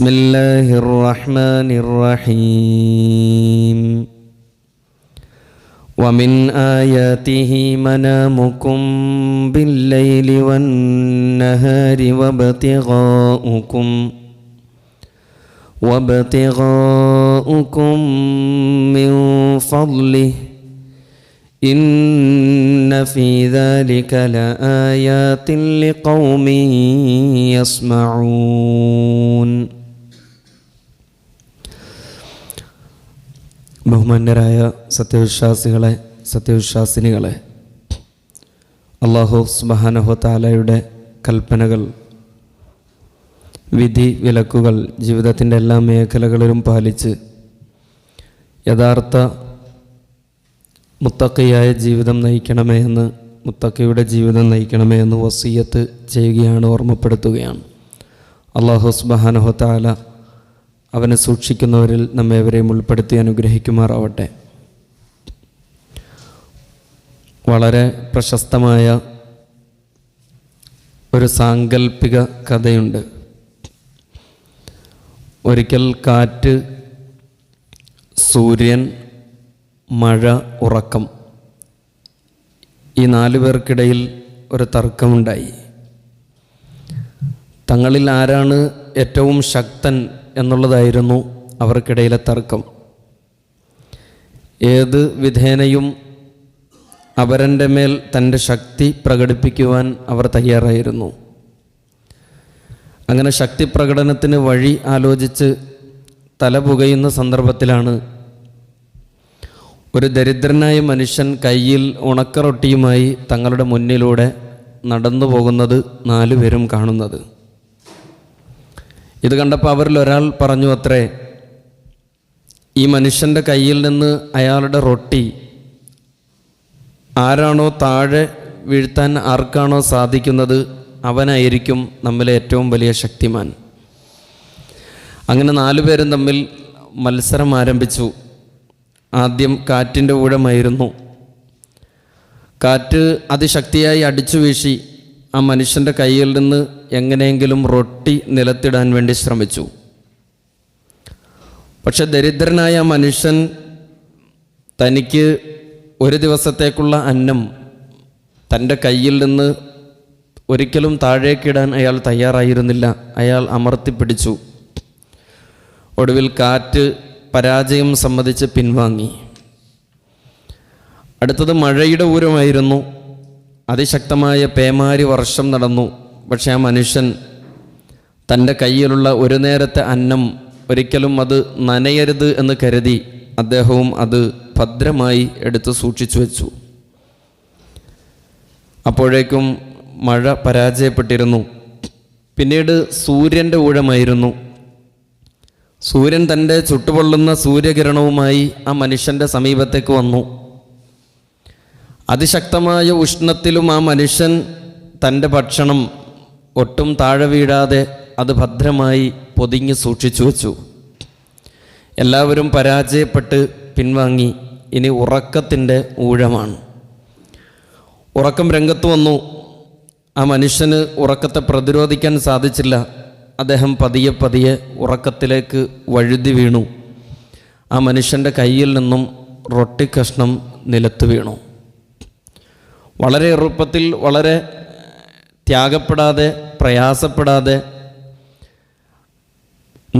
بسم الله الرحمن الرحيم ومن آياته منامكم بالليل والنهار وابتغاؤكم من فضله إن في ذلك لآيات لقوم يسمعون. ബഹുമാന്യരായ സത്യവിശ്വാസികളെ, സത്യവിശ്വാസിനികളെ, അല്ലാഹു സുബ്ഹാനഹു വ തആലയുടെ കൽപ്പനകൾ, വിധി വിലക്കുകൾ ജീവിതത്തിൻ്റെ എല്ലാ മേഖലകളിലും പാലിച്ച് യഥാർത്ഥ മുത്തഖിയായ ജീവിതം നയിക്കണമേ എന്ന്, മുത്തഖിയുടെ ജീവിതം നയിക്കണമേ എന്ന് വസിയ്യത്ത് ചെയ്യുകയാണ്, ഓർമ്മപ്പെടുത്തുകയാണ്. അല്ലാഹു സുബ്ഹാനഹു വ തആല അവനെ സൂക്ഷിക്കുന്നവരിൽ നമ്മേവരെയും ഉൾപ്പെടുത്തി അനുഗ്രഹിക്കുമാറാവട്ടെ. വളരെ പ്രശസ്തമായ ഒരു സാങ്കല്പിക കഥയുണ്ട്. ഒരിക്കൽ കാറ്റ്, സൂര്യൻ, മഴ, ഉറക്കം, ഈ 4 പേർക്കിടയിൽ ഒരു തർക്കമുണ്ടായി. തങ്ങളിൽ ആരാണ് ഏറ്റവും ശക്തൻ എന്നുള്ളതായിരുന്നു അവർക്കിടയിലെ തർക്കം. ഏത് വിധേനയും അവരൻ്റെ മേൽ തൻ്റെ ശക്തി പ്രകടിപ്പിക്കുവാൻ അവർ തയ്യാറായിരുന്നു. അങ്ങനെ ശക്തി പ്രകടനത്തിന് വഴി ആലോചിച്ച് തലപുകയുന്ന സന്ദർഭത്തിലാണ് ഒരു ദരിദ്രനായ മനുഷ്യൻ കയ്യിൽ ഉണക്കറൊട്ടിയുമായി തങ്ങളുടെ മുന്നിലൂടെ നടന്നു പോകുന്നത് 4 പേരും കാണുന്നത്. ഇത് കണ്ടപ്പോൾ അവരിൽ ഒരാൾ പറഞ്ഞു അത്രേ, ഈ മനുഷ്യൻ്റെ കയ്യിൽ നിന്ന് അയാളുടെ റൊട്ടി ആരാണോ താഴെ വീഴ്ത്താൻ ആർക്കാണോ സാധിക്കുന്നത് അവനായിരിക്കും നമ്മിലെ ഏറ്റവും വലിയ ശക്തിമാൻ. അങ്ങനെ 4 പേരും തമ്മിൽ മത്സരം ആരംഭിച്ചു. ആദ്യം കാറ്റിൻ്റെ ഊഴമായിരുന്നു. കാറ്റ് അതിശക്തിയായി അടിച്ചു വീശി ആ മനുഷ്യൻ്റെ കയ്യിൽ നിന്ന് എങ്ങനെയെങ്കിലും റൊട്ടി നിലത്തിടാൻ വേണ്ടി ശ്രമിച്ചു. പക്ഷെ ദരിദ്രനായ ആ മനുഷ്യൻ തനിക്ക് ഒരു ദിവസത്തേക്കുള്ള അന്നം തൻ്റെ കയ്യിൽ നിന്ന് ഒരിക്കലും താഴേക്കിടാൻ അയാൾ തയ്യാറായിരുന്നില്ല. അയാൾ അമർത്തിപ്പിടിച്ചു. ഒടുവിൽ കാറ്റ് പരാജയം സമ്മതിച്ച് പിൻവാങ്ങി. അടുത്തത് മഴയുടെ ഊരമായിരുന്നു. അതിശക്തമായ പേമാരി വർഷം നടന്നു. പക്ഷേ ആ മനുഷ്യൻ തൻ്റെ കയ്യിലുള്ള ഒരു നേരത്തെ അന്നം ഒരിക്കലും അത് നനയരുത് എന്ന് കരുതി അദ്ദേഹവും അത് ഭദ്രമായി എടുത്ത് സൂക്ഷിച്ചു വെച്ചു. അപ്പോഴേക്കും മഴ പരാജയപ്പെട്ടിരുന്നു. പിന്നീട് സൂര്യൻ്റെ ഊഴമായിരുന്നു. സൂര്യൻ തൻ്റെ ചുട്ടുപൊള്ളുന്ന സൂര്യകിരണവുമായി ആ മനുഷ്യൻ്റെ സമീപത്തേക്ക് വന്നു. അതിശക്തമായ ഉഷ്ണത്തിലും ആ മനുഷ്യൻ തൻ്റെ ഭക്ഷണം ഒട്ടും താഴെ വീഴാതെ അത് ഭദ്രമായി പൊതിഞ്ഞ് സൂക്ഷിച്ചു വച്ചു. എല്ലാവരും പരാജയപ്പെട്ട് പിൻവാങ്ങി. ഇനി ഉറക്കത്തിൻ്റെ ഊഴമാണ്. ഉറക്കം രംഗത്ത് വന്നു. ആ മനുഷ്യന് ഉറക്കത്തെ പ്രതിരോധിക്കാൻ സാധിച്ചില്ല. അദ്ദേഹം പതിയെ പതിയെ ഉറക്കത്തിലേക്ക് വഴുതി വീണു. ആ മനുഷ്യൻ്റെ കയ്യിൽ നിന്നും റൊട്ടി കഷ്ണം നിലത്ത് വീണു. വളരെ എളുപ്പത്തിൽ, വളരെ ത്യാഗപ്പെടാതെ, പ്രയാസപ്പെടാതെ,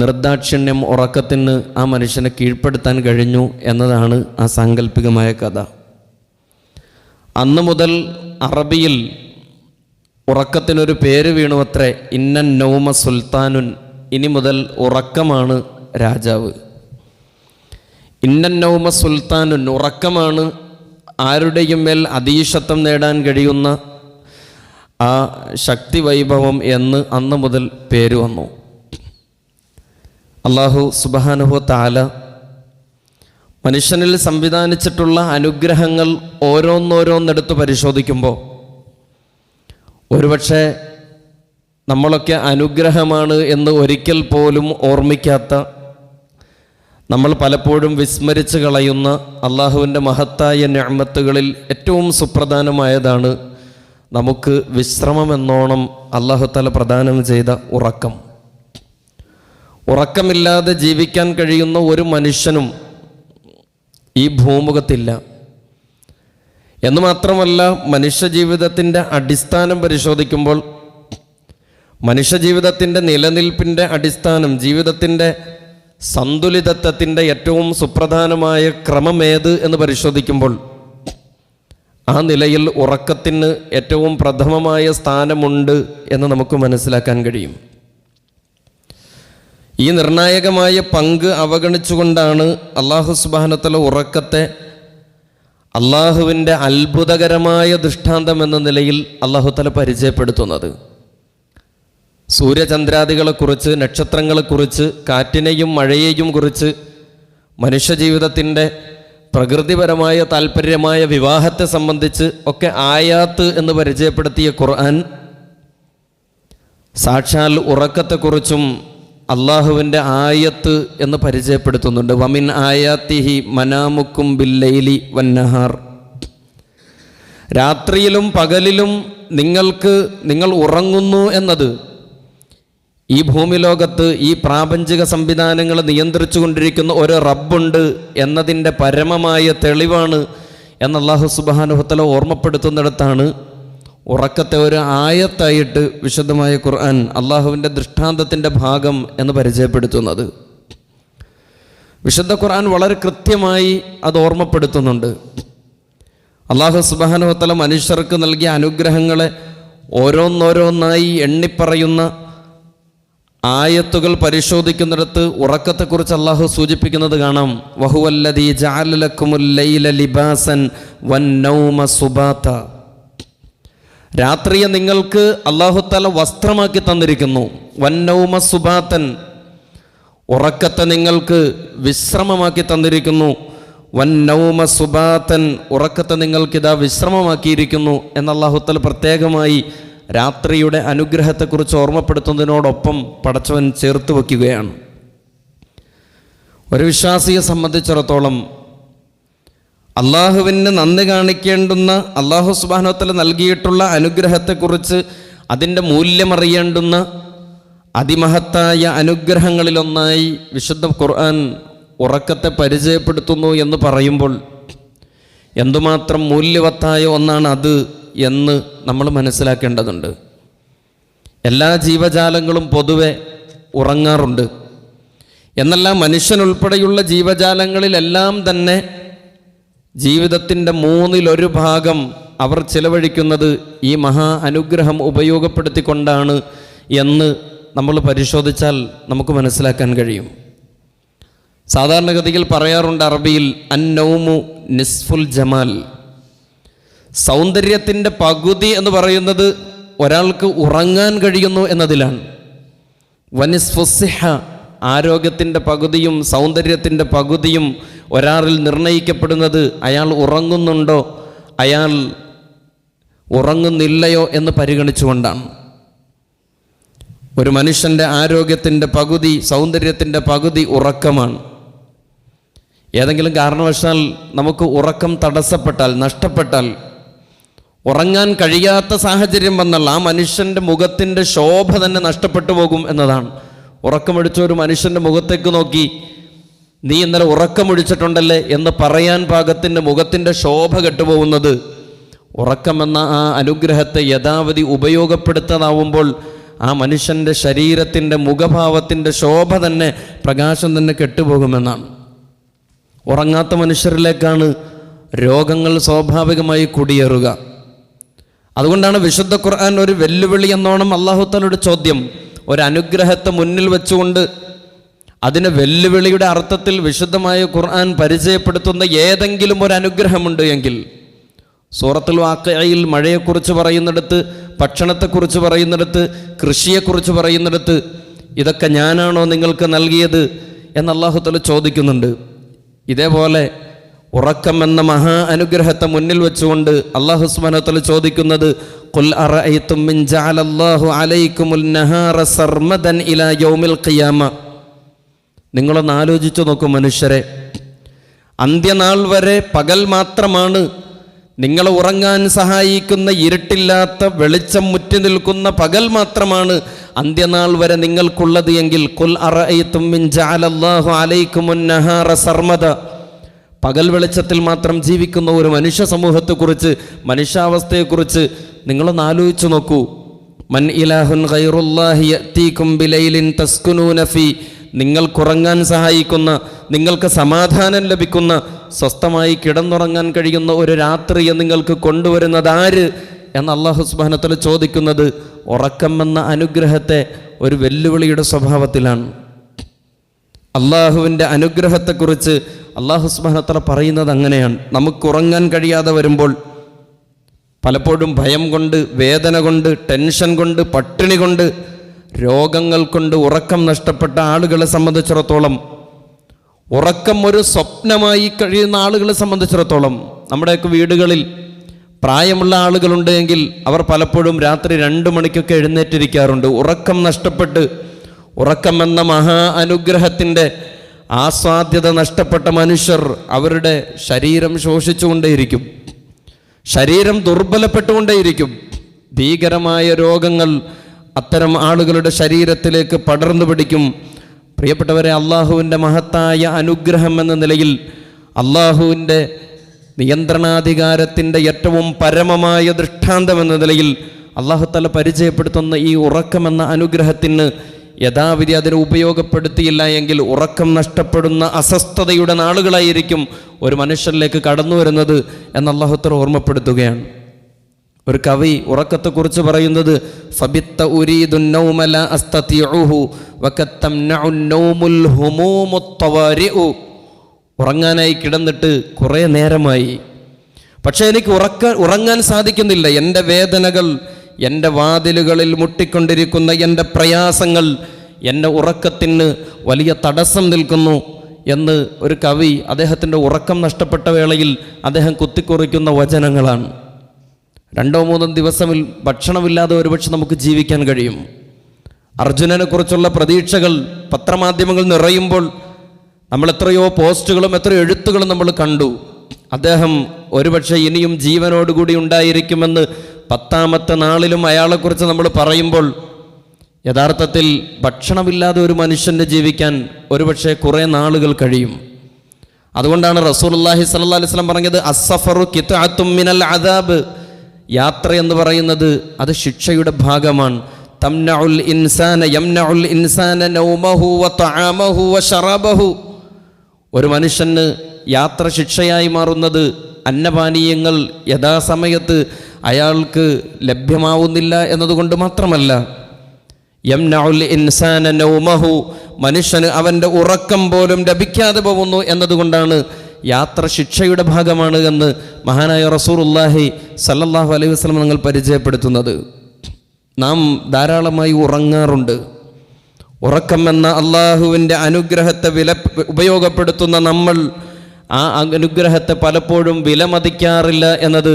നിർദാക്ഷിണ്യം ഉറക്കത്തിന് ആ മനുഷ്യനെ കീഴ്പ്പെടുത്താൻ കഴിഞ്ഞു എന്നതാണ് ആ സാങ്കല്പികമായ കഥ. അന്നു മുതൽ അറബിയിൽ ഉറക്കത്തിനൊരു പേര് വീണു അത്രേ, ഇന്നൻ നൗമ സുൽത്താനുൻ. ഇനി മുതൽ ഉറക്കമാണ് രാജാവ്. ഇന്നൻ നൗമ സുൽത്താനുൻ, ഉറക്കമാണ് ആരുടെയും മേൽ അധീശത്വം നേടാൻ കഴിയുന്ന ആ ശക്തി വൈഭവം എന്ന് അന്ന് മുതൽ പേര് വന്നു. അല്ലാഹു സുബ്ഹാനഹു വ തആല മനുഷ്യനിൽ സംവിധാനിച്ചിട്ടുള്ള അനുഗ്രഹങ്ങൾ ഓരോന്നോരോന്നെടുത്ത് പരിശോധിക്കുമ്പോൾ ഒരുപക്ഷെ നമ്മളൊക്കെ അനുഗ്രഹമാണ് എന്ന് ഒരിക്കൽ പോലും ഓർമ്മിക്കാത്ത, നമ്മൾ പലപ്പോഴും വിസ്മരിച്ച് കളയുന്ന അള്ളാഹുവിൻ്റെ മഹത്തായ നിഅമത്തുകളിൽ ഏറ്റവും സുപ്രധാനമായതാണ് നമുക്ക് വിശ്രമമെന്നോണം അല്ലാഹു തആല പ്രദാനം ചെയ്ത ഉറക്കം. ഉറക്കമില്ലാതെ ജീവിക്കാൻ കഴിയുന്ന ഒരു മനുഷ്യനും ഈ ഭൂമുഖത്തില്ല. എന്ന് മാത്രമല്ല, മനുഷ്യജീവിതത്തിൻ്റെ അടിസ്ഥാനം പരിശോധിക്കുമ്പോൾ മനുഷ്യജീവിതത്തിൻ്റെ നിലനിൽപ്പിൻ്റെ അടിസ്ഥാനം, ജീവിതത്തിൻ്റെ സന്തുലിതത്വത്തിൻ്റെ ഏറ്റവും സുപ്രധാനമായ ക്രമമേത് എന്ന് പരിശോധിക്കുമ്പോൾ ആ നിലയിൽ ഉറക്കത്തിന് ഏറ്റവും പ്രഥമമായ സ്ഥാനമുണ്ട് എന്ന് നമുക്ക് മനസ്സിലാക്കാൻ കഴിയും. ഈ നിർണായകമായ പങ്ക് അവഗണിച്ചുകൊണ്ടാണ് അല്ലാഹു സുബ്ഹാനഹു വ തആല ഉറക്കത്തെ അള്ളാഹുവിൻ്റെ അത്ഭുതകരമായ ദൃഷ്ടാന്തം എന്ന നിലയിൽ അല്ലാഹു തആല പരിചയപ്പെടുത്തുന്നത്. സൂര്യചന്ദ്രാദികളെക്കുറിച്ച്, നക്ഷത്രങ്ങളെക്കുറിച്ച്, കാറ്റിനെയും മഴയെയും കുറിച്ച്, മനുഷ്യജീവിതത്തിൻ്റെ പ്രകൃതിപരമായ താല്പര്യമായ വിവാഹത്തെ സംബന്ധിച്ച് ഒക്കെ ആയാത്ത് എന്ന് പരിചയപ്പെടുത്തിയ ഖുർആൻ സാക്ഷാൽ ഉറക്കത്തെക്കുറിച്ചും അള്ളാഹുവിൻ്റെ ആയത്ത് എന്ന് പരിചയപ്പെടുത്തുന്നുണ്ട്. വമിൻ ആയാത്തിഹി മനാമുക്കും ബില്ലൈലി വന്നഹാർ. രാത്രിയിലും പകലിലും നിങ്ങൾ ഉറങ്ങുന്നു എന്നത് ഈ ഭൂമി ലോകത്ത് ഈ പ്രാപഞ്ചിക സംവിധാനങ്ങൾ നിയന്ത്രിച്ചു കൊണ്ടിരിക്കുന്ന ഒരു റബ്ബുണ്ട് എന്നതിൻ്റെ പരമമായ തെളിവാണ് എന്ന് അല്ലാഹു സുബ്ഹാനഹു വ തആല ഓർമ്മപ്പെടുത്തുന്നിടത്താണ് ഉറക്കത്തെ ഒരു ആയത്തായിട്ട് വിശുദ്ധമായ ഖുർആൻ അള്ളാഹുവിൻ്റെ ദൃഷ്ടാന്തത്തിൻ്റെ ഭാഗം എന്ന് പരിചയപ്പെടുത്തുന്നത്. വിശുദ്ധ ഖുർആൻ വളരെ കൃത്യമായി അത് ഓർമ്മപ്പെടുത്തുന്നുണ്ട്. അല്ലാഹു സുബ്ഹാനഹു വ തആല മനുഷ്യർക്ക് നൽകിയ അനുഗ്രഹങ്ങളെ ഓരോന്നോരോന്നായി എണ്ണിപ്പറയുന്ന ആയത്തുകൾ പരിശോധിക്കുന്നിടത്ത് ഉറക്കത്തെക്കുറിച്ച് അല്ലാഹു സൂചിപ്പിക്കുന്നത് കാണാം. വഹുവല്ലദീ ജഅല ലക്കുമുൽ ലൈല ലിബാസൻ വന്നൗമ സുബാത. രാത്രിയെ നിങ്ങൾക്ക് അല്ലാഹു തആല വസ്ത്രമാക്കി തന്നിരിക്കുന്നു. വന്നൗമ സുബാതൻ, ഉറക്കത്തെ നിങ്ങൾക്ക് വിശ്രമമാക്കി തന്നിരിക്കുന്നു. വന്നൗമ സുബാതൻ, ഉറക്കത്തെ നിങ്ങൾക്കിതാ വിശ്രമമാക്കിയിരിക്കുന്നു എന്ന് അല്ലാഹു തആല പ്രത്യേകമായി രാത്രിയുടെ അനുഗ്രഹത്തെക്കുറിച്ച് ഓർമ്മപ്പെടുത്തുന്നതിനോടൊപ്പം പടച്ചവൻ ചേർത്ത് വയ്ക്കുകയാണ്. ഒരു വിശ്വാസിയെ സംബന്ധിച്ചിടത്തോളം അള്ളാഹുവിന് നന്ദി കാണിക്കേണ്ടുന്ന, അല്ലാഹു സുബ്ഹാനഹു വ തആല നൽകിയിട്ടുള്ള അനുഗ്രഹത്തെക്കുറിച്ച് അതിൻ്റെ മൂല്യമറിയേണ്ടുന്ന അതിമഹത്തായ അനുഗ്രഹങ്ങളിലൊന്നായി വിശുദ്ധ ഖുർആൻ ഉറക്കത്തെ പരിചയപ്പെടുത്തുന്നു എന്ന് പറയുമ്പോൾ എന്തുമാത്രം മൂല്യവത്തായ ഒന്നാണ് അത് എന്ന് നമ്മൾ മനസ്സിലാക്കേണ്ടതുണ്ട്. എല്ലാ ജീവജാലങ്ങളും പൊതുവെ ഉറങ്ങാറുണ്ട്. എന്നല്ല, മനുഷ്യനുൾപ്പെടെയുള്ള ജീവജാലങ്ങളിലെല്ലാം തന്നെ ജീവിതത്തിൻ്റെ 1/3 ഭാഗം അവർ ചിലവഴിക്കുന്നത് ഈ മഹാ അനുഗ്രഹം ഉപയോഗപ്പെടുത്തിക്കൊണ്ടാണ് എന്ന് നമ്മൾ പരിശോധിച്ചാൽ നമുക്ക് മനസ്സിലാക്കാൻ കഴിയും. സാധാരണഗതിയിൽ പറയാറുണ്ട് അറബിയിൽ അന്നൗമു നിസ്ഫുൽ ജമാൽ. സൗന്ദര്യത്തിൻ്റെ പകുതി എന്ന് പറയുന്നത് ഒരാൾക്ക് ഉറങ്ങാൻ കഴിയുന്നു എന്നതിലാണ്. വനിസ്ഫുസിഹ, ആരോഗ്യത്തിൻ്റെ പകുതിയും സൗന്ദര്യത്തിൻ്റെ പകുതിയും ഒരാളിൽ നിർണയിക്കപ്പെടുന്നത് അയാൾ ഉറങ്ങുന്നുണ്ടോ അയാൾ ഉറങ്ങുന്നില്ലയോ എന്ന് പരിഗണിച്ചുകൊണ്ടാണ്. ഒരു മനുഷ്യൻ്റെ ആരോഗ്യത്തിൻ്റെ പകുതി, സൗന്ദര്യത്തിൻ്റെ പകുതി ഉറക്കമാണ്. ഏതെങ്കിലും കാരണവശാൽ നമുക്ക് ഉറക്കം തടസ്സപ്പെട്ടാൽ, നഷ്ടപ്പെട്ടാൽ, ഉറങ്ങാൻ കഴിയാത്ത സാഹചര്യം വന്നാൽ ആ മനുഷ്യൻ്റെ മുഖത്തിൻ്റെ ശോഭ തന്നെ നഷ്ടപ്പെട്ടു പോകും എന്നതാണ്. ഉറക്കമൊഴിച്ച ഒരു മനുഷ്യൻ്റെ മുഖത്തേക്ക് നോക്കി നീ ഇന്നലെ ഉറക്കമൊഴിച്ചിട്ടുണ്ടല്ലേ എന്ന് പറയാൻ പാകത്തിൻ്റെ മുഖത്തിൻ്റെ ശോഭ കെട്ടുപോകുന്നത് ഉറക്കമെന്ന ആ അനുഗ്രഹത്തെ യഥാവധി ഉപയോഗപ്പെടുത്താതാവുമ്പോൾ ആ മനുഷ്യൻ്റെ ശരീരത്തിൻ്റെ മുഖഭാവത്തിൻ്റെ ശോഭ തന്നെ, പ്രകാശം തന്നെ കെട്ടുപോകുമെന്നാണ്. ഉറങ്ങാത്ത മനുഷ്യരിലേക്കാണ് രോഗങ്ങൾ സ്വാഭാവികമായി കുടിയേറുക. അതുകൊണ്ടാണ് വിശുദ്ധ ഖുർആൻ ഒരു വെല്ലുവിളി എന്നോണം അല്ലാഹു തആലയുടെ ചോദ്യം, ഒരു അനുഗ്രഹത്തെ മുന്നിൽ വെച്ചുകൊണ്ട് അതിന് വെല്ലുവിളിയുടെ അർത്ഥത്തിൽ വിശുദ്ധമായ ഖുർആൻ പരിചയപ്പെടുത്തുന്ന ഏതെങ്കിലും ഒരു അനുഗ്രഹമുണ്ട് എങ്കിൽ, സൂറത്തുൽ വാഖിഅയിൽ മഴയെക്കുറിച്ച് പറയുന്നിടത്ത്, ഭക്ഷണത്തെക്കുറിച്ച് പറയുന്നിടത്ത്, കൃഷിയെക്കുറിച്ച് പറയുന്നിടത്ത് ഇതൊക്കെ ഞാനാണോ നിങ്ങൾക്ക് നൽകിയത് എന്ന് അല്ലാഹു തആല ചോദിക്കുന്നുണ്ട്. ഇതേപോലെ ഉറക്കം എന്ന മഹാ അനുഗ്രഹത്തെ മുന്നിൽ വെച്ചുകൊണ്ട് അല്ലാഹു സുബ്ഹാനഹു വ തആല ചോദിക്കുന്നത്, ഖുൽ അറഅയ്തും മിൻ ജഅലല്ലാഹു അലൈക്കുമുൻ നഹാറ സർമദൻ ഇലാ യൗമിൽ ഖിയാമ. നിങ്ങളൊന്ന് ആലോചിച്ചു നോക്കൂ മനുഷ്യരെ, അന്ത്യനാൾ വരെ പകൽ മാത്രമാണ്, നിങ്ങളെ ഉറങ്ങാൻ സഹായിക്കുന്ന ഇരുട്ടില്ലാത്ത വെളിച്ചം മുറ്റി നിൽക്കുന്ന പകൽ മാത്രമാണ് അന്ത്യനാൾ വരെ നിങ്ങൾക്കുള്ളത് എങ്കിൽ ഖുൽ അറഅയ്തും മിൻ ജഅലല്ലാഹു അലൈക്കുമുൻ നഹാറ സർമദ, പകൽ വെളിച്ചത്തിൽ മാത്രം ജീവിക്കുന്ന ഒരു മനുഷ്യ സമൂഹത്തെക്കുറിച്ച്, മനുഷ്യാവസ്ഥയെക്കുറിച്ച് നിങ്ങളൊന്ന് ആലോചിച്ചു നോക്കൂ. മൻ ഇലാഹുൻ ഗൈറുല്ലാഹി യഅതീകും ബിലൈലിൻ തസ്കുനൂന ഫീ, നിങ്ങൾക്കുറങ്ങാൻ സഹായിക്കുന്ന, നിങ്ങൾക്ക് സമാധാനം ലഭിക്കുന്ന, സ്വസ്ഥമായി കിടന്നുറങ്ങാൻ കഴിയുന്ന ഒരു രാത്രിയെ നിങ്ങൾക്ക് കൊണ്ടുവരുന്നത് ആര് എന്ന് അല്ലാഹു സുബ്ഹാനഹു വ തആല ചോദിക്കുന്നത് ഉറക്കം എന്ന അനുഗ്രഹത്തെ ഒരു വെല്ലുവിളിയുടെ സ്വഭാവത്തിലാണ്. അള്ളാഹുവിൻ്റെ അനുഗ്രഹത്തെക്കുറിച്ച് അല്ലാഹു സുബ്ഹാനഹു വ തആല പറയുന്നത് അങ്ങനെയാണ്. നമുക്കുറങ്ങാൻ കഴിയാതെ വരുമ്പോൾ പലപ്പോഴും ഭയം കൊണ്ട്, വേദന കൊണ്ട്, ടെൻഷൻ കൊണ്ട്, പട്ടിണി കൊണ്ട്, രോഗങ്ങൾ കൊണ്ട് ഉറക്കം നഷ്ടപ്പെട്ട ആളുകളെ സംബന്ധിച്ചിടത്തോളം, ഉറക്കം ഒരു സ്വപ്നമായി കഴിയുന്ന ആളുകളെ സംബന്ധിച്ചിടത്തോളം, നമ്മുടെയൊക്കെ വീടുകളിൽ പ്രായമുള്ള ആളുകളുണ്ട് എങ്കിൽ അവർ പലപ്പോഴും രാത്രി 2 മണിക്കൊക്കെ എഴുന്നേറ്റിരിക്കാറുണ്ട്. ഉറക്കം നഷ്ടപ്പെട്ട്, ഉറക്കം എന്ന മഹാ അനുഗ്രഹത്തിൻ്റെ ആസ്വാദ്യത നഷ്ടപ്പെട്ട മനുഷ്യർ അവരുടെ ശരീരം ശോഷിച്ചുകൊണ്ടേയിരിക്കും, ശരീരം ദുർബലപ്പെട്ടുകൊണ്ടേയിരിക്കും. ഭീകരമായ രോഗങ്ങൾ അത്തരം ആളുകളുടെ ശരീരത്തിലേക്ക് പടർന്നു പിടിക്കും. പ്രിയപ്പെട്ടവരെ, അള്ളാഹുവിൻ്റെ മഹത്തായ അനുഗ്രഹം എന്ന നിലയിൽ, അള്ളാഹുവിൻ്റെ നിയന്ത്രണാധികാരത്തിൻ്റെ ഏറ്റവും പരമമായ ദൃഷ്ടാന്തം എന്ന നിലയിൽ അല്ലാഹു തആല പരിചയപ്പെടുത്തുന്ന ഈ ഉറക്കമെന്ന അനുഗ്രഹത്തിന് യഥാവിധി അതിനെ ഉപയോഗപ്പെടുത്തിയില്ല എങ്കിൽ ഉറക്കം നഷ്ടപ്പെടുന്ന അസ്വസ്ഥതയുടെ നാളുകളായിരിക്കും ഒരു മനുഷ്യനിലേക്ക് കടന്നു വരുന്നത് എന്ന് അല്ലാഹു തആല ഓർമ്മപ്പെടുത്തുകയാണ്. ഒരു കവി ഉറക്കത്തെക്കുറിച്ച് പറയുന്നത് ഫബിത്ത ഉരീദുൻ നൗമ ലാ അസ്തതിഉഹു വകതംനഉൻ നൗമുൽ ഹുമൂമുത് തവാരിഉ, ഉറങ്ങാനായി കിടന്നിട്ട് കുറേ നേരമായി, പക്ഷേ എനിക്ക് ഉറങ്ങാൻ സാധിക്കുന്നില്ല. എൻ്റെ വേദനകൾ, എൻ്റെ വാതിലുകളിൽ മുട്ടിക്കൊണ്ടിരിക്കുന്ന എൻ്റെ പ്രയാസങ്ങൾ എൻ്റെ ഉറക്കത്തിന് വലിയ തടസ്സം നിൽക്കുന്നു എന്ന് ഒരു കവി അദ്ദേഹത്തിൻ്റെ ഉറക്കം നഷ്ടപ്പെട്ട വേളയിൽ അദ്ദേഹം കുത്തിക്കുറിക്കുന്ന വചനങ്ങളാണ്. 2-3 ദിവസം ഭക്ഷണമില്ലാതെ ഒരുപക്ഷെ നമുക്ക് ജീവിക്കാൻ കഴിയും. അർജുനനെ കുറിച്ചുള്ള പ്രതീക്ഷകൾ പത്രമാധ്യമങ്ങൾ നിറയുമ്പോൾ നമ്മൾ എത്രയോ പോസ്റ്റുകളും എത്രയോ എഴുത്തുകളും നമ്മൾ കണ്ടു. അദ്ദേഹം ഒരുപക്ഷെ ഇനിയും ജീവനോടുകൂടി ഉണ്ടായിരിക്കുമെന്ന് 10ാമത്തെ നാളിലും അയാളെക്കുറിച്ച് നമ്മൾ പറയുമ്പോൾ യഥാർത്ഥത്തിൽ ഭക്ഷണമില്ലാതെ ഒരു മനുഷ്യന് ജീവിക്കാൻ ഒരുപക്ഷെ കുറേ നാളുകൾ കഴിയും. അതുകൊണ്ടാണ് റസൂലുള്ളാഹി സ്വല്ലല്ലാഹു അലൈഹി വസല്ലം പറഞ്ഞത് അസ്സഫറു ഖിത്അത്തും മിനൽ അദാബ്, യാത്ര എന്ന് പറയുന്നത് അത് ശിക്ഷയുടെ ഭാഗമാണ്. തംനഉൽ ഇൻസാന യംനഉൽ ഇൻസാന നൗമഹു വതആമഹു വശറബഹു, ഒരു മനുഷ്യന് യാത്ര ശിക്ഷയായി മാറുന്നത് അന്നപാനീയങ്ങൾ യഥാസമയത്ത് അയാൾക്ക് ലഭ്യമാവുന്നില്ല എന്നതുകൊണ്ട് മാത്രമല്ല, യംനഉൽ ഇൻസാന നൗമഹു, മനുഷ്യന് അവൻ്റെ ഉറക്കം പോലും ലഭിക്കാതെ പോകുന്നു എന്നതുകൊണ്ടാണ് യാത്ര ശിക്ഷയുടെ ഭാഗമാണ് എന്ന് മഹാനായ റസൂലുള്ളാഹി സല്ലല്ലാഹു അലൈഹി വസല്ലം നിങ്ങൾ പരിചയപ്പെടുത്തുന്നത്. നാം ധാരാളമായി ഉറങ്ങാറുണ്ട്. ഉറക്കം എന്ന അള്ളാഹുവിൻ്റെ അനുഗ്രഹത്തെ ഉപയോഗപ്പെടുത്തുന്ന നമ്മൾ ആ അനുഗ്രഹത്തെ പലപ്പോഴും വിലമതിക്കാറില്ല എന്നത്,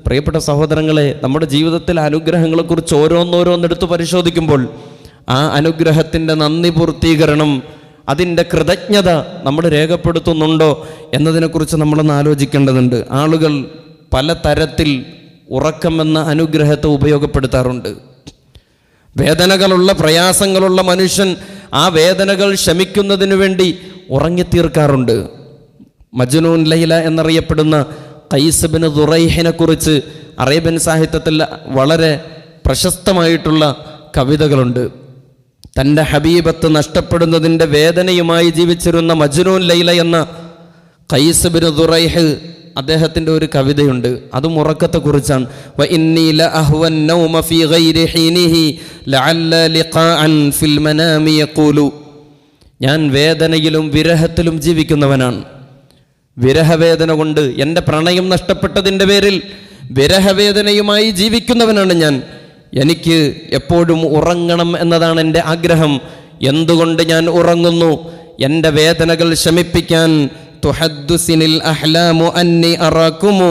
പ്രിയപ്പെട്ട സഹോദരങ്ങളെ, നമ്മുടെ ജീവിതത്തിൽ അനുഗ്രഹങ്ങളെക്കുറിച്ച് ഓരോന്നോരോന്നെടുത്ത് പരിശോധിക്കുമ്പോൾ ആ അനുഗ്രഹത്തിൻ്റെ നന്ദി പൂർത്തീകരണം, അതിൻ്റെ കൃതജ്ഞത നമ്മൾ രേഖപ്പെടുത്തുന്നുണ്ടോ എന്നതിനെക്കുറിച്ച് നമ്മളൊന്ന് ആലോചിക്കേണ്ടതുണ്ട്. ആളുകൾ പല തരത്തിൽ ഉറക്കം എന്ന അനുഗ്രഹത്തെ ഉപയോഗപ്പെടുത്താറുണ്ട്. വേദനകളുള്ള, പ്രയാസങ്ങളുള്ള മനുഷ്യൻ ആ വേദനകൾ ശമിക്കുന്നതിന് വേണ്ടി ഉറങ്ങിത്തീർക്കാറുണ്ട്. മജ്നൂൻ ലൈല എന്നറിയപ്പെടുന്ന ഖൈസ് ബിൻ ദുറൈഹിനെ കുറിച്ച് അറേബ്യൻ സാഹിത്യത്തിൽ വളരെ പ്രശസ്തമായിട്ടുള്ള കവിതകളുണ്ട്. തൻ്റെ ഹബീബത്ത് നഷ്ടപ്പെടുന്നതിൻ്റെ വേദനയുമായി ജീവിച്ചിരുന്ന മജ്നൂൻ ലൈല എന്ന ഖൈസ് ബിൻ ദുറൈഹ്, അദ്ദേഹത്തിൻ്റെ ഒരു കവിതയുണ്ട്, അതും ഉറക്കത്തെക്കുറിച്ചാണ്. വ ഇന്നി ലഅഹ്വൻ നൗമ ഫീ ഗൈരി ഹീനിഹി ലഅല്ല ലിഖാഅൻ ഫിൽ മനാമി യഖൂലു, ഞാൻ വേദനയിലും വിരഹത്തിലും ജീവിക്കുന്നവനാണ്. വിരഹവേദന കൊണ്ട്, എൻ്റെ പ്രണയം നഷ്ടപ്പെട്ടതിൻ്റെ പേരിൽ വിരഹവേദനയുമായി ജീവിക്കുന്നവനാണ് ഞാൻ. എനിക്ക് എപ്പോഴും ഉറങ്ങണം എന്നതാണ് എൻ്റെ ആഗ്രഹം. എന്തുകൊണ്ട് ഞാൻ ഉറങ്ങുന്നു? എൻ്റെ വേദനകൾ ശമിപ്പിക്കാൻ. തുഹദ്ദുസിനിൽ അഹ്ലാമു അന്നി അറാകുമു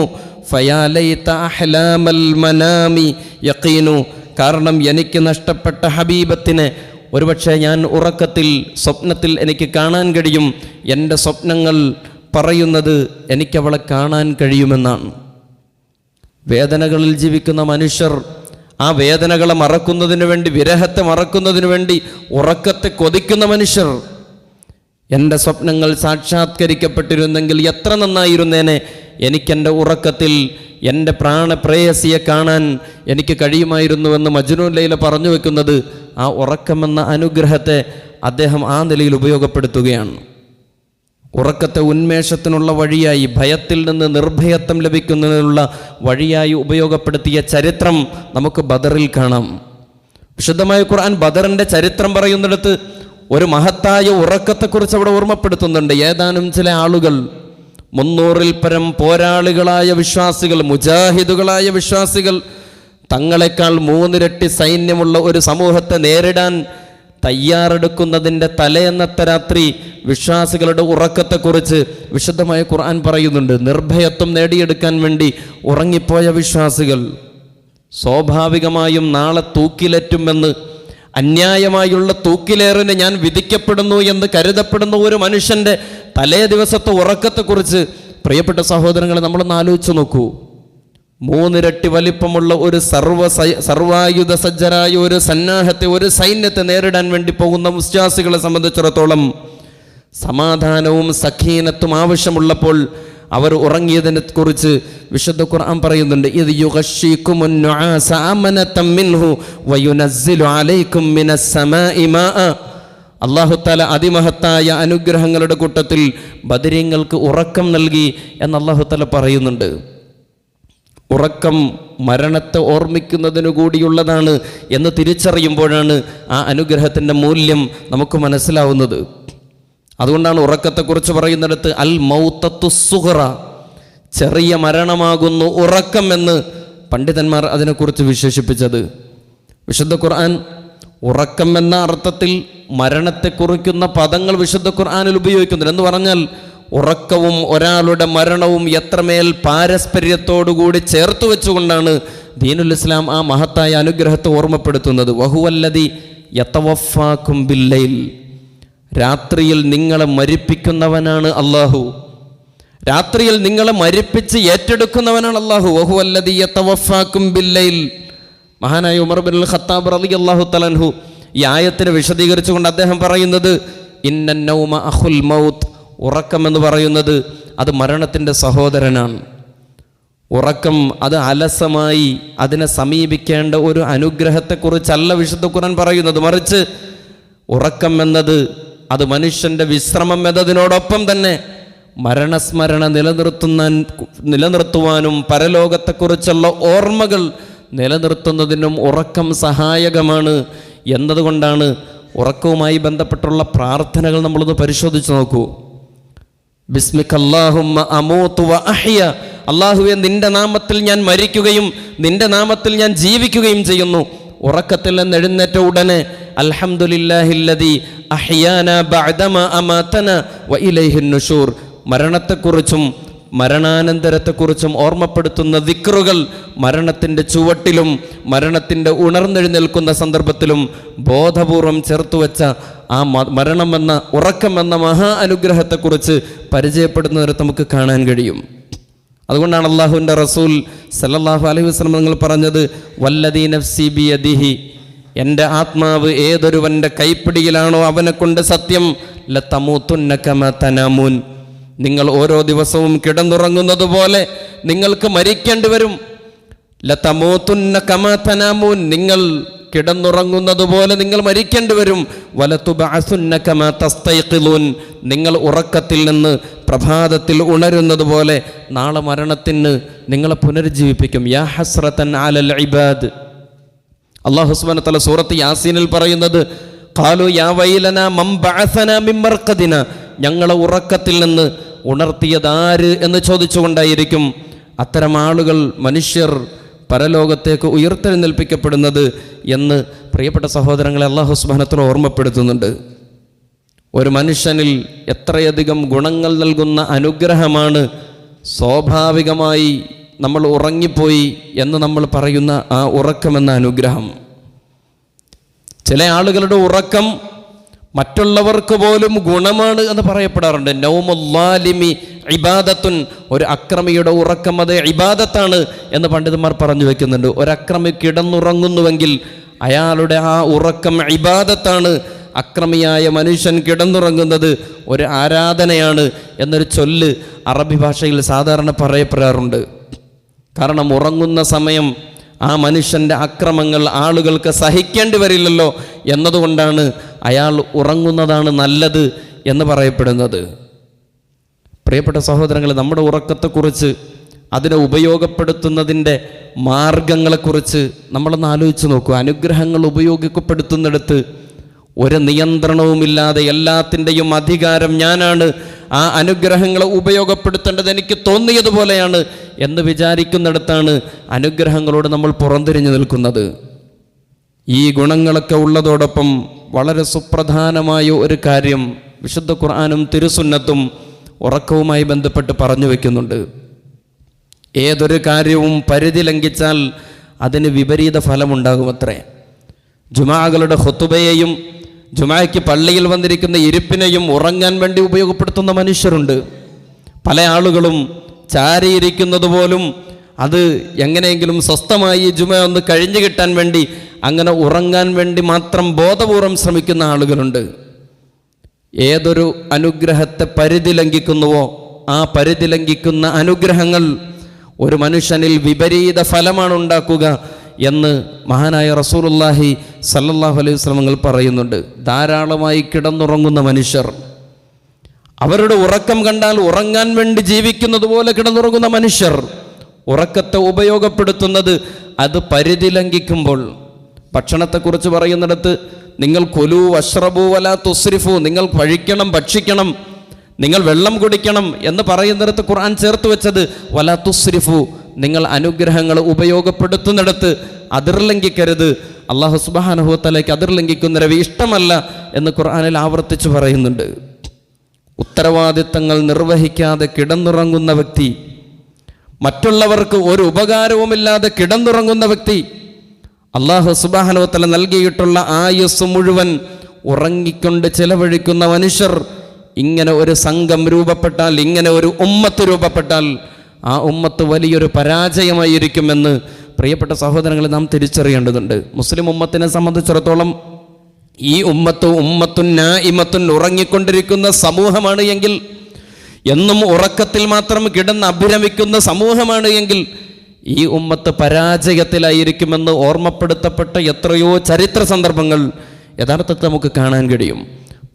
ഫയാ ലൈത അഹ്ലാമൽ മനാമി യഖീനു, കാരണം എനിക്ക് നഷ്ടപ്പെട്ട ഹബീബത്തിനെ ഒരുപക്ഷെ ഞാൻ ഉറക്കത്തിൽ, സ്വപ്നത്തിൽ എനിക്ക് കാണാൻ കഴിയും. എൻ്റെ സ്വപ്നങ്ങൾ പറയുന്നത് എനിക്കവളെ കാണാൻ കഴിയുമെന്നാണ്. വേദനകളിൽ ജീവിക്കുന്ന മനുഷ്യർ ആ വേദനകളെ മറക്കുന്നതിന് വേണ്ടി, വിരഹത്തെ മറക്കുന്നതിന് വേണ്ടി ഉറക്കത്തെ കൊതിക്കുന്ന മനുഷ്യർ. എൻ്റെ സ്വപ്നങ്ങൾ സാക്ഷാത്കരിക്കപ്പെട്ടിരുന്നെങ്കിൽ എത്ര നന്നായിരുന്നേനെ, എനിക്കെൻ്റെ ഉറക്കത്തിൽ എൻ്റെ പ്രാണപ്രേയസിയെ കാണാൻ എനിക്ക് കഴിയുമായിരുന്നുവെന്ന് മജ്നൂൻ ലൈല പറഞ്ഞു വെക്കുന്നത് ആ ഉറക്കമെന്ന അനുഗ്രഹത്തെ അദ്ദേഹം ആ നിലയിൽ ഉപയോഗപ്പെടുത്തുകയാണ്. ഉറക്കത്തെ ഉന്മേഷത്തിനുള്ള വഴിയായി, ഭയത്തിൽ നിന്ന് നിർഭയത്വം ലഭിക്കുന്നതിനുള്ള വഴിയായി ഉപയോഗപ്പെടുത്തിയ ചരിത്രം നമുക്ക് ബദറിൽ കാണാം. വിശുദ്ധമായ ഖുർആൻ ബദറിൻ്റെ ചരിത്രം പറയുന്നിടത്ത് ഒരു മഹത്തായ ഉറക്കത്തെക്കുറിച്ച് അവിടെ ഓർമ്മപ്പെടുത്തുന്നുണ്ട്. ഏതാനും ചില ആളുകൾ, 300-ൽ പരം പോരാളികളായ വിശ്വാസികൾ, മുജാഹിദുകളായ വിശ്വാസികൾ, തങ്ങളെക്കാൾ 3 ഇരട്ടി സൈന്യമുള്ള ഒരു സമൂഹത്തെ നേരിടാൻ തയ്യാറെടുക്കുന്നതിൻ്റെ തലേന്നത്തെ രാത്രി വിശ്വാസികളുടെ ഉറക്കത്തെക്കുറിച്ച് വിശുദ്ധമായ ഖുർആൻ പറയുന്നുണ്ട്. നിർഭയത്വം നേടിയെടുക്കാൻ വേണ്ടി ഉറങ്ങിപ്പോയ വിശ്വാസികൾ സ്വാഭാവികമായും നാളെ തൂക്കിലേറ്റുമെന്ന്, അന്യായമായുള്ള തൂക്കിലേറിന് ഞാൻ വിധിക്കപ്പെടുന്നു എന്ന് കരുതപ്പെടുന്ന ഒരു മനുഷ്യൻ്റെ തലേ ദിവസത്തെ ഉറക്കത്തെക്കുറിച്ച് പ്രിയപ്പെട്ട സഹോദരങ്ങളെ നമ്മളൊന്ന് ആലോചിച്ച് നോക്കൂ. 3 ഇരട്ടി വലിപ്പമുള്ള ഒരു സർവായുധ സജ്ജരായ ഒരു സന്നാഹത്തെ, ഒരു സൈന്യത്തെ നേരിടാൻ വേണ്ടി പോകുന്ന വിശ്വാസികളെ സംബന്ധിച്ചിടത്തോളം സമാധാനവും സഖീനത്തും ആവശ്യമുള്ളപ്പോൾ അവർ ഉറങ്ങിയതിനെ കുറിച്ച് വിശുദ്ധ ഖുർആൻ പറയുന്നുണ്ട്. ഇത് യുഗശീകുമുൻ നുആസ അമനതം മിൻഹു വയുനസ്സിലു അലൈക്കും മിനസ് സമാഇ മാഅ. അല്ലാഹു തആല അതിമഹത്തായ അനുഗ്രഹങ്ങളുടെ കൂട്ടത്തിൽ ബദരീങ്ങൾക്ക് ഉറക്കം നൽകി എന്ന് അല്ലാഹു തആല പറയുന്നുണ്ട്. ഉറക്കം മരണത്തെ ഓർമ്മിക്കുന്നതിനു കൂടിയുള്ളതാണ് എന്ന് തിരിച്ചറിയുമ്പോഴാണ് ആ അനുഗ്രഹത്തിൻ്റെ മൂല്യം നമുക്ക് മനസ്സിലാവുന്നത്. അതുകൊണ്ടാണ് ഉറക്കത്തെക്കുറിച്ച് പറയുന്നിടത്ത് അൽ മൗതത്തു സുഗ്റ, ചെറിയ മരണമാകുന്നു ഉറക്കം എന്ന് പണ്ഡിതന്മാർ അതിനെക്കുറിച്ച് വിശേഷിപ്പിച്ചത്. വിശുദ്ധ ഖുർആൻ ഉറക്കം എന്ന അർത്ഥത്തിൽ മരണത്തെ കുറിക്കുന്ന പദങ്ങൾ വിശുദ്ധ ഖുർആനിൽ ഉപയോഗിക്കുന്നുണ്ട്. എന്ന് പറഞ്ഞാൽ ഉറക്കവും ഒരാളുടെ മരണവും എത്രമേൽ പാരസ്പര്യത്തോടുകൂടി ചേർത്ത് വെച്ചുകൊണ്ടാണ് ദീനുൽ ഇസ്ലാം ആ മഹത്തായ അനുഗ്രഹത്തെ ഓർമ്മപ്പെടുത്തുന്നത്. വഹുവല്ലദി യതവഫാകും ബില്ലൈൽ, രാത്രിയിൽ നിങ്ങളെ മരിപ്പിക്കുന്നവനാണ് അല്ലാഹു. രാത്രിയിൽ നിങ്ങളെ മരിപ്പിച്ച് ഏറ്റെടുക്കുന്നവനാണ് അല്ലാഹു. വഹുവല്ലദി യതവഫാകും ബില്ലൈൽ. മഹാനായ ഉമർ ബിൻ ഖത്താബ് റളിയല്ലാഹു തആല അൻഹു ഈ ആയത്തിനെ വിശദീകരിച്ചുകൊണ്ട് അദ്ദേഹം പറയുന്നത്, ഇന്നൻ നൗമ അഖുൽ മൗത്ത്, ഉറക്കം എന്ന് പറയുന്നത് അത് മരണത്തിൻ്റെ സഹോദരനാണ്. ഉറക്കം അത് അലസമായി അതിനെ സമീപിക്കേണ്ട ഒരു അനുഗ്രഹത്തെക്കുറിച്ചല്ല വിശുദ്ധ ഖുർആൻ പറയുന്നത്. മറിച്ച് ഉറക്കം എന്നത് അത് മനുഷ്യൻ്റെ വിശ്രമം എന്നതിനോടൊപ്പം തന്നെ മരണസ്മരണ നിലനിർത്തുവാനും പരലോകത്തെക്കുറിച്ചുള്ള ഓർമ്മകൾ നിലനിർത്തുന്നതിനും ഉറക്കം സഹായകമാണ് എന്നതുകൊണ്ടാണ് ഉറക്കവുമായി ബന്ധപ്പെട്ടുള്ള പ്രാർത്ഥനകൾ നമ്മളൊന്ന് പരിശോധിച്ച് നോക്കൂ. ബിസ്മിക്കല്ലാഹുമ്മ അമൂതു വ അഹ്യ, അല്ലാഹുവേ നിന്റെ നാമത്തിൽ ഞാൻ മരിക്കുകയും നിന്റെ നാമത്തിൽ ഞാൻ ജീവിക്കുകയും ചെയ്യുന്നു. ഉറക്കത്തിൽ നിന്ന് എഴുന്നേറ്റ ഉടനെ അൽഹംദുലില്ലാഹില്ലദീ അഹ്യാനാ ബഅദമാ അമാതനാ വ ഇലൈഹിൻ നുശൂർ, മരണത്തെക്കുറിച്ചും മരണാനന്തരത്തെക്കുറിച്ചും ഓർമ്മപ്പെടുത്തുന്ന ദിക്റുകൾ മരണത്തിൻ്റെ ചുവട്ടിലും മരണത്തിൻ്റെ ഉണർന്നെഴുന്നേൽക്കുന്ന സന്ദർഭത്തിലും ബോധപൂർവം ചേർത്തുവെച്ച ആ മരണമെന്ന ഉറക്കമെന്ന മഹാ അനുഗ്രഹത്തെക്കുറിച്ച് പരിചയപ്പെടുന്നവരെ നമുക്ക് കാണാൻ കഴിയും. അതുകൊണ്ടാണ് അള്ളാഹുവിൻ്റെ റസൂൽ സല്ലല്ലാഹു അലൈഹി വസല്ലം നിങ്ങൾ പറഞ്ഞത്, വല്ലദീ നഫ്സി ബിയദിഹി, എൻ്റെ ആത്മാവ് ഏതൊരുവൻ്റെ കൈപ്പിടിയിലാണോ അവനെ കൊണ്ട് സത്യം, ലതമൂതുന്ന കമാ തനാമൂൻ, നിങ്ങൾ ഓരോ ദിവസവും കിടന്നുറങ്ങുന്നത് പോലെ നിങ്ങൾക്ക് മരിക്കേണ്ടി വരും. ലതമൂതുന്ന കമാ തനാമൂൻ, നിങ്ങൾ കിടന്നുറങ്ങുന്നത് പോലെ നിങ്ങൾ മരിക്കേണ്ടി വരും. വലതുബഅസുന്ന കമാ തസ്തൈഖിലൂൻ, നിങ്ങൾ ഉറക്കത്തിൽ നിന്ന് പ്രഭാതത്തിൽ ഉണരുന്നത് പോലെ നാളെ മരണത്തിന് നിങ്ങളെ പുനരുജ്ജീവിപ്പിക്കും. യാ ഹസ്രതൻ അലൽ ഇബാദ്, അല്ലാഹു സുബ്ഹാനഹു വ തആല സൂറത്ത് യാസീനിൽ പറയുന്നത്, ഖാലു യാ വൈലനാ മൻ ബഅസനാ മിൻ മർഖദിനാ, ഞങ്ങളെ ഉറക്കത്തിൽ നിന്ന് ഉണർത്തിയതാര് എന്ന് ചോദിച്ചുകൊണ്ടായിരിക്കും അത്തരം ആളുകൾ, മനുഷ്യർ പരലോകത്തേക്ക് ഉയർത്തെഴുന്നേൽപ്പിക്കപ്പെടുന്നത് എന്ന് പ്രിയപ്പെട്ട സഹോദരങ്ങളെ അല്ലാഹു സുബ്ഹാനഹു വ തആല ഓർമ്മപ്പെടുത്തുന്നുണ്ട്. ഒരു മനുഷ്യനിൽ എത്രയധികം ഗുണങ്ങൾ നൽകുന്ന അനുഗ്രഹമാണ് സ്വാഭാവികമായി നമ്മൾ ഉറങ്ങിപ്പോയി എന്ന് നമ്മൾ പറയുന്ന ആ ഉറക്കമെന്ന അനുഗ്രഹം. ചില ആളുകളുടെ ഉറക്കം മറ്റുള്ളവർക്ക് പോലും ഗുണമാണ് എന്ന് പറയപ്പെടാറുണ്ട്. നൗമുൽ ളാലിമി ഇബാദത്തുൻ, ഒരു അക്രമിയുടെ ഉറക്കം അത് ഇബാദത്താണ് എന്ന് പണ്ഡിതന്മാർ പറഞ്ഞു വെക്കുന്നുണ്ട്. ഒരക്രമി കിടന്നുറങ്ങുന്നുവെങ്കിൽ അയാളുടെ ആ ഉറക്കം ഇബാദത്താണ്. അക്രമിയായ മനുഷ്യൻ കിടന്നുറങ്ങുന്നത് ഒരു ആരാധനയാണ് എന്നൊരു ചൊല്ല് അറബി ഭാഷയിൽ സാധാരണ പറയപ്പെടാറുണ്ട്. കാരണം ഉറങ്ങുന്ന സമയം ആ മനുഷ്യൻ്റെ അക്രമങ്ങൾ ആളുകൾക്ക് സഹിക്കേണ്ടി വരില്ലല്ലോ എന്നതുകൊണ്ടാണ് അയാൾ ഉറങ്ങുന്നതാണ് നല്ലത് എന്ന് പറയപ്പെടുന്നത്. പ്രിയപ്പെട്ട സഹോദരങ്ങളെ, നമ്മുടെ ഉറക്കത്തെക്കുറിച്ച്, അതിനെ ഉപയോഗപ്പെടുത്തുന്നതിൻ്റെ മാർഗങ്ങളെക്കുറിച്ച് നമ്മളൊന്ന് ആലോചിച്ച് നോക്കൂ. അനുഗ്രഹങ്ങൾ ഉപയോഗപ്പെടുത്തുന്നിടത്ത് ഒരു നിയന്ത്രണവുമില്ലാതെ എല്ലാത്തിൻ്റെയും അധികാരം ഞാനാണ്, ആ അനുഗ്രഹങ്ങളെ ഉപയോഗപ്പെടുത്തേണ്ടത് എനിക്ക് തോന്നിയതുപോലെയാണ് എന്ന് വിചാരിക്കുന്നിടത്താണ് അനുഗ്രഹങ്ങളോട് നമ്മൾ പുറംതിരിഞ്ഞു നിൽക്കുന്നത്. ഈ ഗുണങ്ങളൊക്കെ ഉള്ളതോടൊപ്പം വളരെ സുപ്രധാനമായ ഒരു കാര്യം വിശുദ്ധ ഖുർആനും തിരുസുന്നത്തും ഉറക്കവുമായി ബന്ധപ്പെട്ട് പറഞ്ഞു വയ്ക്കുന്നുണ്ട്. ഏതൊരു കാര്യവും പരിധി ലംഘിച്ചാൽ അതിന് വിപരീത ഫലമുണ്ടാകുമത്രേ. ജുമാകളുടെ ഖുതുബയെയും ജുമായ്ക്ക് പള്ളിയിൽ വന്നിരിക്കുന്ന ഇരിപ്പിനെയും ഉറങ്ങാൻ വേണ്ടി ഉപയോഗപ്പെടുത്തുന്ന മനുഷ്യരുണ്ട്. പല ആളുകളും ചാരിയിരിക്കുന്നത് പോലും അത് എങ്ങനെയെങ്കിലും സ്വസ്ഥമായി ജുമ ഒന്ന് കഴിഞ്ഞു കിട്ടാൻ വേണ്ടി അങ്ങനെ ഉറങ്ങാൻ വേണ്ടി മാത്രം ബോധപൂർവം ശ്രമിക്കുന്ന ആളുകളുണ്ട്. ഏതൊരു അനുഗ്രഹത്തെ പരിധി ലംഘിക്കുന്നുവോ ആ പരിധി ലംഘിക്കുന്ന അനുഗ്രഹങ്ങൾ ഒരു മനുഷ്യനിൽ വിപരീത ഫലമാണ് ഉണ്ടാക്കുക എന്ന് മഹാനായ റസൂലുള്ളാഹി സല്ലല്ലാഹു അലൈഹി വസല്ലം പറയുന്നുണ്ട്. ധാരാളമായി കിടന്നുറങ്ങുന്ന മനുഷ്യർ, അവരുടെ ഉറക്കം കണ്ടാൽ ഉറങ്ങാൻ വേണ്ടി ജീവിക്കുന്നത് പോലെ കിടന്നുറങ്ങുന്ന മനുഷ്യർ ഉറക്കത്തെ ഉപയോഗപ്പെടുത്തുന്നത് അത് പരിധി ലംഘിക്കുമ്പോൾ. ഭക്ഷണത്തെക്കുറിച്ച് പറയുന്നിടത്ത് നിങ്ങൾ കുലൂ വഷ്റബൂ വലാ തുസ്രിഫു, നിങ്ങൾ കഴിക്കണം, ഭക്ഷിക്കണം, നിങ്ങൾ വെള്ളം കുടിക്കണം എന്ന് പറയുന്നിടത്ത് ഖുർആൻ ചേർത്ത് വെച്ചത് വലാ തുസ്രിഫു, നിങ്ങൾ അനുഗ്രഹങ്ങൾ ഉപയോഗപ്പെടുത്തുന്നിടത്ത് അതിർലംഘിക്കരുത്. അല്ലാഹു സുബ്ഹാനഹു വ തആലയ്ക്ക് അതിർലംഘിക്കുന്നവരെ ഇഷ്ടമല്ല എന്ന് ഖുർആനിൽ ആവർത്തിച്ച് പറയുന്നുണ്ട്. ഉത്തരവാദിത്തങ്ങൾ നിർവഹിക്കാതെ കിടന്നുറങ്ങുന്ന വ്യക്തി, മറ്റുള്ളവർക്ക് ഒരു ഉപകാരവുമില്ലാതെ കിടന്നുറങ്ങുന്ന വ്യക്തി, അല്ലാഹു സുബ്ഹാനഹു വ തആല നൽകിയിട്ടുള്ള ആയുസ് മുഴുവൻ ഉറങ്ങിക്കൊണ്ട് ചെലവഴിക്കുന്ന മനുഷ്യർ, ഇങ്ങനെ ഒരു സംഘം രൂപപ്പെട്ടാൽ, ഇങ്ങനെ ഒരു ഉമ്മത്ത് രൂപപ്പെട്ടാൽ ആ ഉമ്മത്ത് വലിയൊരു പരാജയമായിരിക്കുമെന്ന് പ്രിയപ്പെട്ട സഹോദരങ്ങളെ നാം തിരിച്ചറിയേണ്ടതുണ്ട്. മുസ്ലിം ഉമ്മത്തിനെ സംബന്ധിച്ചിടത്തോളം ഈ ഉമ്മത്തുൻ നായിമത്തുൻ, ഉറങ്ങിക്കൊണ്ടിരിക്കുന്ന സമൂഹമാണ് എങ്കിൽ, എന്നും ഉറക്കത്തിൽ മാത്രം കിടന്ന് അഭിരമിക്കുന്ന സമൂഹമാണ് എങ്കിൽ ഈ ഉമ്മത്ത് പരാജയത്തിലായിരിക്കുമെന്ന് ഓർമ്മപ്പെടുത്തപ്പെട്ട എത്രയോ ചരിത്ര സന്ദർഭങ്ങൾ യഥാർത്ഥത്തിൽ നമുക്ക് കാണാൻ കഴിയും.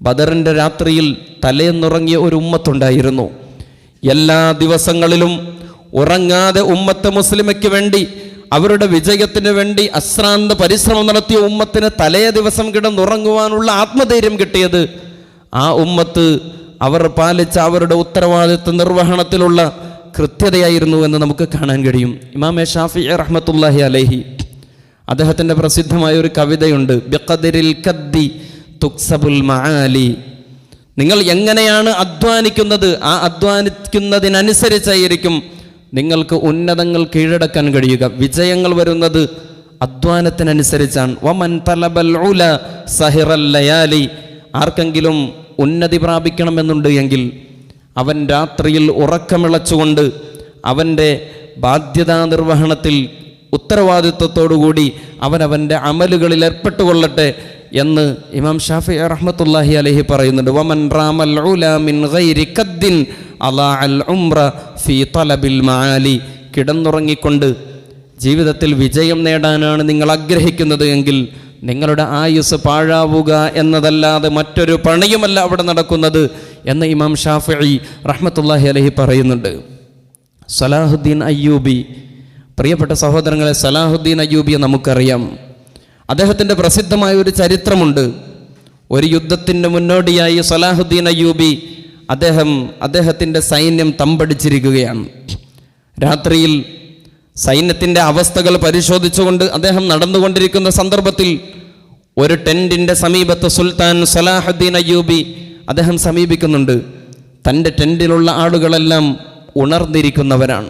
ബദറിൻ്റെ രാത്രിയിൽ തലേന്നുറങ്ങിയ ഒരു ഉമ്മത്തുണ്ടായിരുന്നു. എല്ലാ ദിവസങ്ങളിലും ഉറങ്ങാതെ ഉമ്മത്ത് മുസ്ലിമയ്ക്ക് വേണ്ടി, അവരുടെ വിജയത്തിന് വേണ്ടി അശ്രാന്ത പരിശ്രമം നടത്തിയ ഉമ്മത്തിന് തലേ ദിവസം കിടന്നുറങ്ങുവാനുള്ള ആത്മധൈര്യം കിട്ടിയത് ആ ഉമ്മത്ത് അവർ പാലിച്ച അവരുടെ ഉത്തരവാദിത്വ നിർവഹണത്തിലുള്ള കൃത്യതയായിരുന്നു എന്ന് നമുക്ക് കാണാൻ കഴിയും. ഇമാം ഷാഫിഈ റഹ്മത്തുള്ളാഹി അലൈഹി, അദ്ദേഹത്തിൻ്റെ പ്രസിദ്ധമായ ഒരു കവിതയുണ്ട്, ബിഖദരിൽ കദ്ദി തുക്സബുൽ മആലി. നിങ്ങൾ എങ്ങനെയാണ് അധ്വാനിക്കുന്നത്, ആ അധ്വാനിക്കുന്നതിനനുസരിച്ചായിരിക്കും നിങ്ങൾക്ക് ഉന്നതങ്ങൾ കീഴടക്കാൻ കഴിയുക. വിജയങ്ങൾ വരുന്നത് അധ്വാനത്തിനനുസരിച്ചാണ്. വമൻ തലബൽ ഉല സഹിറൽ ലയാലി, ആർക്കെങ്കിലും ഉന്നതി പ്രാപിക്കണമെന്നുണ്ട് എങ്കിൽ അവൻ രാത്രിയിൽ ഉറക്കമിളച്ചുകൊണ്ട് അവൻ്റെ ബാധ്യതാ നിർവഹണത്തിൽ ഉത്തരവാദിത്വത്തോടുകൂടി അവൻ്റെ അമലുകളിൽ ഏർപ്പെട്ടുകൊള്ളട്ടെ എന്ന് ഇമാം ഷാഫിഈ റഹ്മത്തുള്ളാഹി അലൈഹി പറയുന്നുണ്ട്. വമൻ റാമൽ ഉല മിൻ ഗൈരി കദ്ദിൻ അളഅൽ ഉംറ ഫീ തലബിൽ മആലി, കിടന്നുറങ്ങിക്കൊണ്ട് ജീവിതത്തിൽ വിജയം നേടാനാണ് നിങ്ങൾ ആഗ്രഹിക്കുന്നത് എങ്കിൽ നിങ്ങളുടെ ആയുസ് പാഴാവുക എന്നതല്ലാതെ മറ്റൊരു പണിയുമല്ല അവിടെ നടക്കുന്നത് എന്ന് ഇമാം ഷാഫിഈ റഹ്മത്തുള്ളാഹി അലൈഹി പറയുന്നുണ്ട്. സലാഹുദ്ദീൻ അയ്യൂബി, പ്രിയപ്പെട്ട സഹോദരങ്ങളെ, സലാഹുദ്ദീൻ അയ്യൂബിയെ നമുക്കറിയാം. അദ്ദേഹത്തിൻ്റെ പ്രസിദ്ധമായ ഒരു ചരിത്രമുണ്ട്. ഒരു യുദ്ധത്തിൻ്റെ മുന്നോടിയായി സലാഹുദ്ദീൻ അയ്യൂബി അദ്ദേഹത്തിൻ്റെ സൈന്യം തമ്പടിച്ചിരിക്കുകയാണ്. രാത്രിയിൽ സൈന്യത്തിൻ്റെ അവസ്ഥകൾ പരിശോധിച്ചുകൊണ്ട് അദ്ദേഹം നടന്നുകൊണ്ടിരിക്കുന്ന സന്ദർഭത്തിൽ ഒരു ടെൻറ്റിൻ്റെ സമീപത്ത് സുൽത്താൻ സലാഹുദ്ദീൻ അയ്യൂബി അദ്ദേഹം സമീപിക്കുന്നുണ്ട്. തൻ്റെ ടെൻറ്റിലുള്ള ആളുകളെല്ലാം ഉണർന്നിരിക്കുന്നവരാണ്.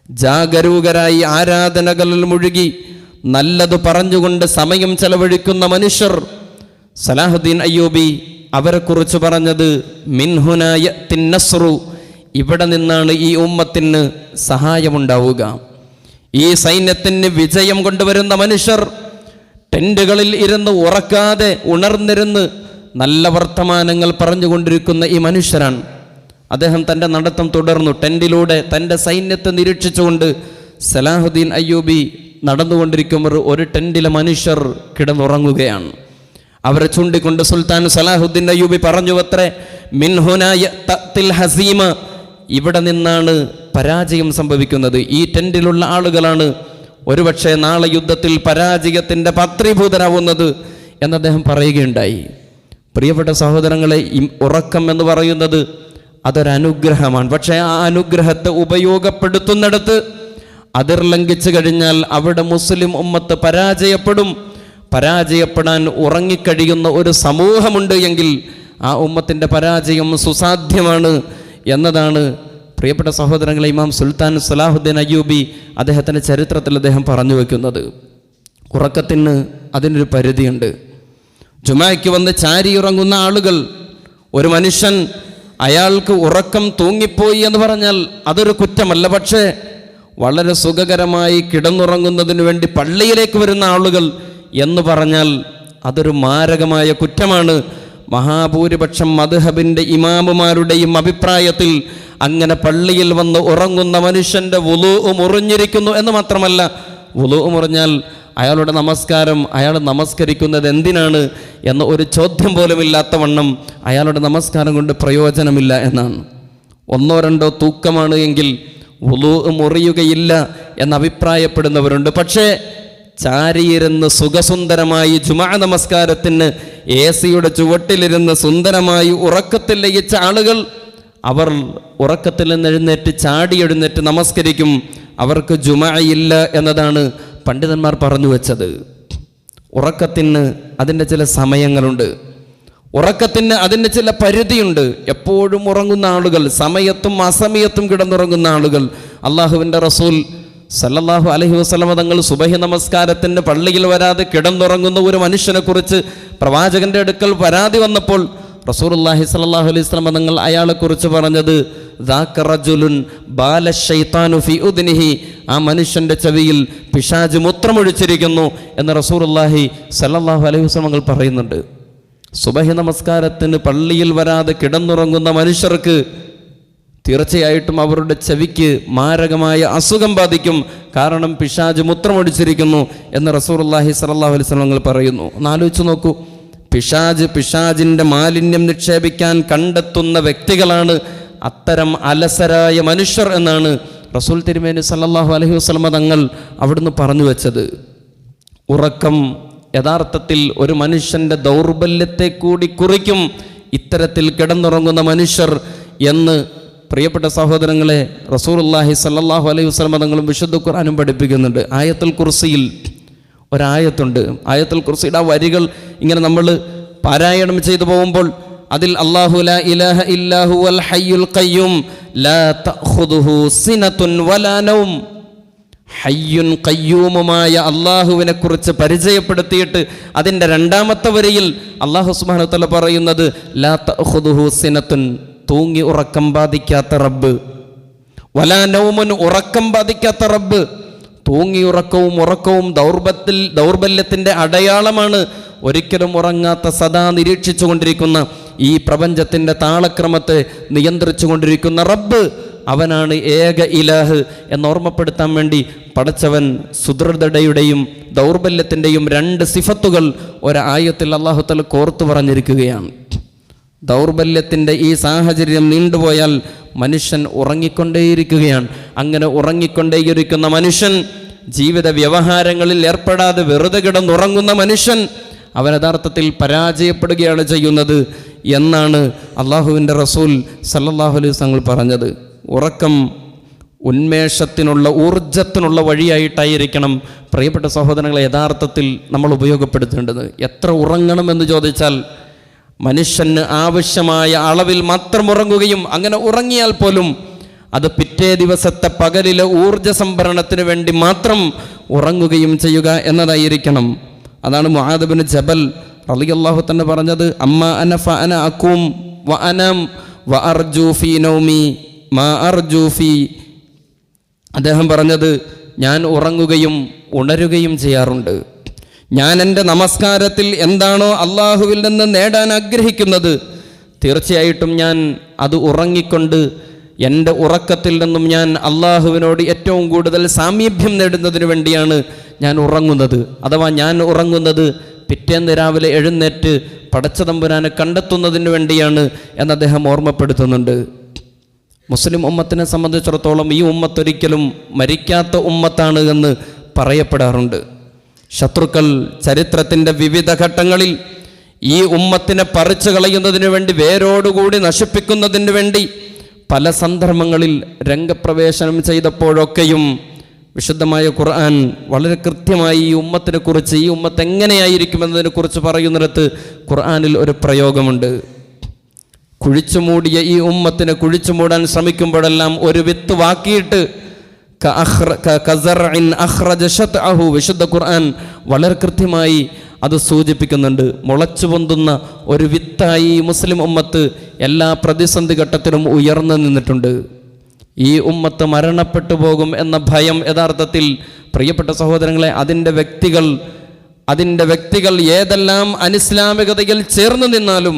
ജാഗരൂകരായി ആരാധനകളിൽ മുഴുകി നല്ലത് പറഞ്ഞുകൊണ്ട് സമയം ചെലവഴിക്കുന്ന മനുഷ്യർ. സലാഹുദ്ദീൻ അയ്യൂബി അവരെക്കുറിച്ച് പറഞ്ഞത് മിൻഹുനാ യഅ്തിൻ നസ്റു, ഇവിടെ നിന്നാണ് ഈ ഉമ്മത്തിന് സഹായമുണ്ടാവുക. ഈ സൈന്യത്തിന് വിജയം കൊണ്ടുവരുന്ന മനുഷ്യർ ടെൻറ്റുകളിൽ ഇരുന്ന് ഉറക്കാതെ ഉണർന്നിരുന്ന് നല്ല വർത്തമാനങ്ങൾ പറഞ്ഞുകൊണ്ടിരിക്കുന്ന ഈ മനുഷ്യരാണ്. അദ്ദേഹം തൻ്റെ നടത്തം തുടർന്നു. ടെൻറ്റിലൂടെ തൻ്റെ സൈന്യത്തെ നിരീക്ഷിച്ചുകൊണ്ട് സലാഹുദ്ദീൻ അയ്യൂബി നടന്നുകൊണ്ടിരിക്കുമ്പോൾ ഒരു ടെൻറ്റിലെ മനുഷ്യർ കിടന്നുറങ്ങുകയാണ്. അവരെ ചൂണ്ടിക്കൊണ്ട് സുൽത്താൻ സലാഹുദ്ദീൻ അയ്യൂബി പറഞ്ഞു അത്രേ, മിൻഹുനായ തത്തിൽ ഹസീമ, ഇവിടെ നിന്നാണ് പരാജയം സംഭവിക്കുന്നത്. ഈ ടെൻറ്റിലുള്ള ആളുകളാണ് ഒരുപക്ഷെ നാളെ യുദ്ധത്തിൽ പരാജയത്തിൻ്റെ പത്രീഭൂതരാവുന്നത് എന്ന് അദ്ദേഹം പറയുകയുണ്ടായി. പ്രിയപ്പെട്ട സഹോദരങ്ങളെ, ഉറക്കം എന്ന് പറയുന്നത് അതൊരനുഗ്രഹമാണ്. പക്ഷേ ആ അനുഗ്രഹത്തെ ഉപയോഗപ്പെടുത്തുന്നിടത്ത് അതിർ ലംഘിച്ചു കഴിഞ്ഞാൽ അവിടെ മുസ്ലിം ഉമ്മത്ത് പരാജയപ്പെടും. പരാജയപ്പെടാൻ ഉറങ്ങിക്കഴിയുന്ന ഒരു സമൂഹമുണ്ട് എങ്കിൽ ആ ഉമ്മത്തിൻ്റെ പരാജയം സുസാധ്യമാണ് എന്നതാണ് പ്രിയപ്പെട്ട സഹോദരങ്ങളെ ഇമാം സുൽത്താൻ സലാഹുദ്ദീൻ അയ്യൂബി അദ്ദേഹത്തിൻ്റെ ചരിത്രത്തിൽ അദ്ദേഹം പറഞ്ഞു വയ്ക്കുന്നത്. ഉറക്കത്തിന് അതിനൊരു പരിധിയുണ്ട്. ജുമായ്ക്ക് വന്ന് ചാരിയുറങ്ങുന്ന ആളുകൾ, ഒരു മനുഷ്യൻ അയാൾക്ക് ഉറക്കം തൂങ്ങിപ്പോയി എന്ന് പറഞ്ഞാൽ അതൊരു കുറ്റമല്ല. പക്ഷേ വളരെ സുഖകരമായി കിടന്നുറങ്ങുന്നതിന് വേണ്ടി പള്ളിയിലേക്ക് വരുന്ന ആളുകൾ എന്ന് പറഞ്ഞാൽ അതൊരു മാരകമായ കുറ്റമാണ്. മഹാഭൂരിപക്ഷം മദ്ഹബിൻ്റെ ഇമാമുമാരുടെയും അഭിപ്രായത്തിൽ അങ്ങനെ പള്ളിയിൽ വന്ന് ഉറങ്ങുന്ന മനുഷ്യൻ്റെ വുളൂ മുറിഞ്ഞിരിക്കുന്നു എന്ന് മാത്രമല്ല, വുളൂ മുറിഞ്ഞാൽ അയാളുടെ നമസ്കാരം, അയാൾ നമസ്കരിക്കുന്നത് എന്തിനാണ് എന്ന ഒരു ചോദ്യം പോലും ഇല്ലാത്ത വണ്ണം അയാളുടെ നമസ്കാരം കൊണ്ട് പ്രയോജനമില്ല എന്നാണ്. ഒന്നോ രണ്ടോ തൂക്കമാണ് എങ്കിൽ വുളൂ മുറിയുകയില്ല എന്നഭിപ്രായപ്പെടുന്നവരുണ്ട്. പക്ഷേ ചാരിയിരുന്ന് സുഖസുന്ദരമായി ജുമാ നമസ്കാരത്തിന് AC-യുടെ ചുവട്ടിലിരുന്ന് സുന്ദരമായി ഉറക്കത്തിൽ ലയിച്ച ആളുകൾ, അവർ ഉറക്കത്തിൽ നിന്ന് എഴുന്നേറ്റ് ചാടി എഴുന്നേറ്റ് നമസ്കരിക്കും. അവർക്ക് ജുമഅയില്ല എന്നതാണ് പണ്ഡിതന്മാർ പറഞ്ഞു വെച്ചത്. ഉറക്കത്തിന് അതിൻ്റെ ചില സമയങ്ങളുണ്ട്, ഉറക്കത്തിന് അതിൻ്റെ ചില പരിധിയുണ്ട്. എപ്പോഴും ഉറങ്ങുന്ന ആളുകൾ, സമയത്തും അസമയത്തും കിടന്നുറങ്ങുന്ന ആളുകൾ, അള്ളാഹുവിൻ്റെ റസൂൽ സല്ലല്ലാഹു അലൈഹി വസല്ലമ തങ്ങൾ സുബഹി നമസ്കാരത്തിന് പള്ളിയിൽ വരാതെ കിടന്നുറങ്ങുന്ന ഒരു മനുഷ്യനെ കുറിച്ച് പ്രവാചകന്റെ അടുക്കൽ പരാതി വന്നപ്പോൾ റസൂലുള്ളാഹി സ്വല്ലല്ലാഹു അലൈഹി വസല്ലമ തങ്ങൾ അയാളെക്കുറിച്ച് പറഞ്ഞത് ദാക റജുലുൻ ബാല ശൈത്താനു ഫി ഉദ്നിഹി, ആ മനുഷ്യൻ്റെ ചെവിയിൽ പിശാച് മൂത്രമൊഴിച്ചിരിക്കുന്നു എന്ന് റസൂലുള്ളാഹി സ്വല്ലല്ലാഹു അലൈഹി വസല്ലമ തങ്ങൾ പറയുന്നുണ്ട്. സുബഹി നമസ്കാരത്തിന് പള്ളിയിൽ വരാതെ കിടന്നുറങ്ങുന്ന മനുഷ്യർക്ക് തീർച്ചയായിട്ടും അവരുടെ ചെവിക്ക് മാരകമായ അസുഖം ബാധിക്കും. കാരണം പിശാച് മൂത്രമൊഴിച്ചിരിക്കുന്നു എന്ന് റസൂലുള്ളാഹി സ്വല്ലല്ലാഹു അലൈഹി വസല്ലം തങ്ങൾ പറയുന്നു. ഒന്ന് ആലോചിച്ച് നോക്കൂ, പിശാചിൻ്റെ മാലിന്യം നിക്ഷേപിക്കാൻ കണ്ടെത്തുന്ന വ്യക്തികളാണ് അത്തരം അലസരായ മനുഷ്യർ എന്നാണ് റസൂൽ തിരുമേനി സല്ലല്ലാഹു അലൈഹി വസല്ലം തങ്ങൾ അവിടുന്ന് പറഞ്ഞു വെച്ചത്. ഉറക്കം യഥാർത്ഥത്തിൽ ഒരു മനുഷ്യൻ്റെ ദൗർബല്യത്തെ കൂടി കുറിക്കും ഇത്തരത്തിൽ കിടന്നുറങ്ങുന്ന മനുഷ്യർ എന്ന് പ്രിയപ്പെട്ട സഹോദരങ്ങളെ റസൂലുള്ളാഹി സ്വല്ലല്ലാഹു അലൈഹി വസല്ലം തങ്ങളും വിശുദ്ധ ഖുർആനും പഠിപ്പിക്കുന്നുണ്ട്. ആയത്തുൽ കുർസിയിൽ ഒരായത്തുണ്ട്. ആയത്തുൽ കുർസിയുടെ ആ വരികൾ ഇങ്ങനെ നമ്മൾ പാരായണം ചെയ്തു പോകുമ്പോൾ അതിൽ അല്ലാഹു ലാ ഇലാഹ ഇല്ലാ ഹുവൽ ഹയ്യുൽ ഖയ്യൂം ലാ തഖുദുഹു സിനത്തുൻ വലാ നൗം, ഹയ്യുൻ ഖയ്യൂമുമായ അള്ളാഹുവിനെ കുറിച്ച് പരിചയപ്പെടുത്തിയിട്ട് അതിൻ്റെ രണ്ടാമത്തെ വരിയിൽ അല്ലാഹു സുബ്ഹാനഹു വ തആല പറയുന്നത് ലാ തഖുദുഹു സിനത്തുൻ, തൂങ്ങി ഉറക്കം ബാധിക്കാത്ത റബ്ബ്, വലാ നൗമുൻ, ഉറക്കം ബാധിക്കാത്ത റബ്ബ്. തൂങ്ങി ഉറക്കവും ദൗർബല്യത്തിൻ്റെ അടയാളമാണ്. ഒരിക്കലും ഉറങ്ങാത്ത, സദാ നിരീക്ഷിച്ചു കൊണ്ടിരിക്കുന്ന, ഈ പ്രപഞ്ചത്തിൻ്റെ താളക്രമത്തെ നിയന്ത്രിച്ചു കൊണ്ടിരിക്കുന്ന റബ്ബ്, അവനാണ് ഏക ഇലാഹ് എന്നോർമ്മപ്പെടുത്താൻ വേണ്ടി പടച്ചവൻ സുദൃഢതയുടെയും ദൗർബല്യത്തിൻ്റെയും രണ്ട് സിഫത്തുകൾ ഒരായത്തിൽ അല്ലാഹു തആല കോർത്തു പറഞ്ഞിരിക്കുകയാണ്. ദൗർബല്യത്തിൻ്റെ ഈ സാഹചര്യം നീണ്ടുപോയാൽ മനുഷ്യൻ ഉറങ്ങിക്കൊണ്ടേയിരിക്കുകയാണ്. അങ്ങനെ ഉറങ്ങിക്കൊണ്ടേയിരിക്കുന്ന മനുഷ്യൻ, ജീവിത വ്യവഹാരങ്ങളിൽ ഏർപ്പെടാതെ വെറുതെ കിടന്നുറങ്ങുന്ന മനുഷ്യൻ, അവൻ യഥാർത്ഥത്തിൽ പരാജയപ്പെടുകയാണ് ചെയ്യുന്നത് എന്നാണ് അള്ളാഹുവിൻ്റെ റസൂൽ സല്ലല്ലാഹു അലൈഹി വസല്ലം പറഞ്ഞത്. ഉറക്കം ഉന്മേഷത്തിനുള്ള, ഊർജത്തിനുള്ള വഴിയായിട്ടായിരിക്കണം പ്രിയപ്പെട്ട സഹോദരങ്ങളെ യഥാർത്ഥത്തിൽ നമ്മൾ ഉപയോഗപ്പെടുത്തേണ്ടത്. എത്ര ഉറങ്ങണമെന്ന് ചോദിച്ചാൽ മനുഷ്യന് ആവശ്യമായ അളവിൽ മാത്രം ഉറങ്ങുകയും അങ്ങനെ ഉറങ്ങിയാൽ പോലും അത് പിറ്റേ ദിവസത്തെ പകലിലെ ഊർജ സംഭരണത്തിന് വേണ്ടി മാത്രം ഉറങ്ങുകയും ചെയ്യുക എന്നതായിരിക്കണം. അതാണ് മുആദ് ഇബ്നു ജബൽ റളിയല്ലാഹു തന്നെ പറഞ്ഞത്, അമ്മ അന ഫഅന അഖൂം വഅനം വഅർജു ഫീ നൗമി, മാ അർജു ഫീ, അദ്ദേഹം പറഞ്ഞത്, ഞാൻ ഉറങ്ങുകയും ഉണരുകയും ചെയ്യാറുണ്ട്. ഞാൻ എൻ്റെ നമസ്കാരത്തിൽ എന്താണോ അള്ളാഹുവിൽ നിന്ന് നേടാൻ ആഗ്രഹിക്കുന്നത്, തീർച്ചയായിട്ടും ഞാൻ അത് ഉറങ്ങിക്കൊണ്ട് എൻ്റെ ഉറക്കത്തിൽ നിന്നും ഞാൻ അള്ളാഹുവിനോട് ഏറ്റവും കൂടുതൽ സാമീപ്യം നേടുന്നതിന് വേണ്ടിയാണ് ഞാൻ ഉറങ്ങുന്നത്. അഥവാ ഞാൻ ഉറങ്ങുന്നത് പിറ്റേന്ന് രാവിലെ എഴുന്നേറ്റ് പടച്ചതമ്പുരാനെ കണ്ടെത്തുന്നതിന് വേണ്ടിയാണ് എന്ന് അദ്ദേഹം ഓർമ്മപ്പെടുത്തുന്നുണ്ട്. മുസ്ലിം ഉമ്മത്തിനെ സംബന്ധിച്ചിടത്തോളം ഈ ഉമ്മത്തൊരിക്കലും മരിക്കാത്ത ഉമ്മത്താണ് എന്ന് പറയപ്പെടാറുണ്ട്. ശത്രുക്കൾ ചരിത്രത്തിൻ്റെ വിവിധ ഘട്ടങ്ങളിൽ ഈ ഉമ്മത്തിനെ പറിച്ചു കളയുന്നതിന് വേണ്ടി, വേരോടുകൂടി നശിപ്പിക്കുന്നതിന് വേണ്ടി പല സന്ദർഭങ്ങളിൽ രംഗപ്രവേശനം ചെയ്തപ്പോഴൊക്കെയും വിശുദ്ധമായ ഖുർആൻ വളരെ കൃത്യമായി ഈ ഉമ്മത്തിനെ കുറിച്ച്, ഈ ഉമ്മത്ത് എങ്ങനെയായിരിക്കുമെന്നതിനെ കുറിച്ച് പറയുന്നിടത്ത് ഖുർആനിൽ ഒരു പ്രയോഗമുണ്ട്. കുഴിച്ചുമൂടിയ ഈ ഉമ്മത്തിനെ കുഴിച്ചു മൂടാൻ ശ്രമിക്കുമ്പോഴെല്ലാം ഒരു വിത്ത് വാക്കിയിട്ട് വിശുദ്ധ ഖുർആൻ വളരെ കൃത്യമായി അത് സൂചിപ്പിക്കുന്നുണ്ട്. മുളച്ചു പൊന്തുന്ന ഒരു വിത്തായി മുസ്ലിം ഉമ്മത്ത് എല്ലാ പ്രതിസന്ധി ഘട്ടത്തിലും ഉയർന്നു നിന്നിട്ടുണ്ട്. ഈ ഉമ്മത്ത് മരണപ്പെട്ടു പോകും എന്ന ഭയം യഥാർത്ഥത്തിൽ പ്രിയപ്പെട്ട സഹോദരങ്ങളെ, അതിൻ്റെ വ്യക്തികൾ ഏതെല്ലാം അനിസ്ലാമികതയിൽ ചേർന്ന് നിന്നാലും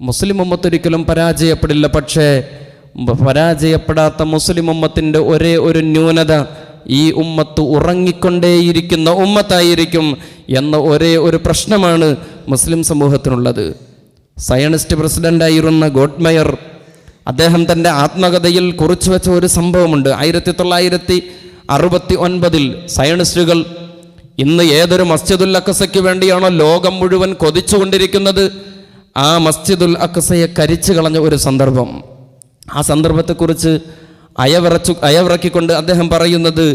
മുസ്ലിം ഉമ്മത്ത് ഒരിക്കലും പരാജയപ്പെടില്ല. പക്ഷേ പരാജയപ്പെടാത്ത മുസ്ലിം ഉമ്മത്തിൻ്റെ ഒരേ ഒരു ന്യൂനത, ഈ ഉമ്മത്ത് ഉറങ്ങിക്കൊണ്ടേയിരിക്കുന്ന ഉമ്മത്തായിരിക്കും എന്ന ഒരേ ഒരു പ്രശ്നമാണ് മുസ്ലിം സമൂഹത്തിനുള്ളത്. സയനിസ്റ്റ് പ്രസിഡൻ്റായിരുന്ന ഗോഡ്മയർ, അദ്ദേഹം തൻ്റെ ആത്മകഥയിൽ കുറിച്ചു വെച്ച ഒരു സംഭവമുണ്ട്. 1969 സയനിസ്റ്റുകൾ ഇന്ന് ഏതൊരു മസ്ജിദുൽ അഖ്സയ്ക്ക് വേണ്ടിയാണോ ലോകം മുഴുവൻ കൊതിച്ചുകൊണ്ടിരിക്കുന്നത്, ആ മസ്ജിദുൽ അഖ്സയെ കരിച്ചു കളഞ്ഞ ഒരു സന്ദർഭം. ആ സന്ദർഭത്തെക്കുറിച്ച് അയവിറക്കിക്കൊണ്ട് അദ്ദേഹം പറയുന്നത്,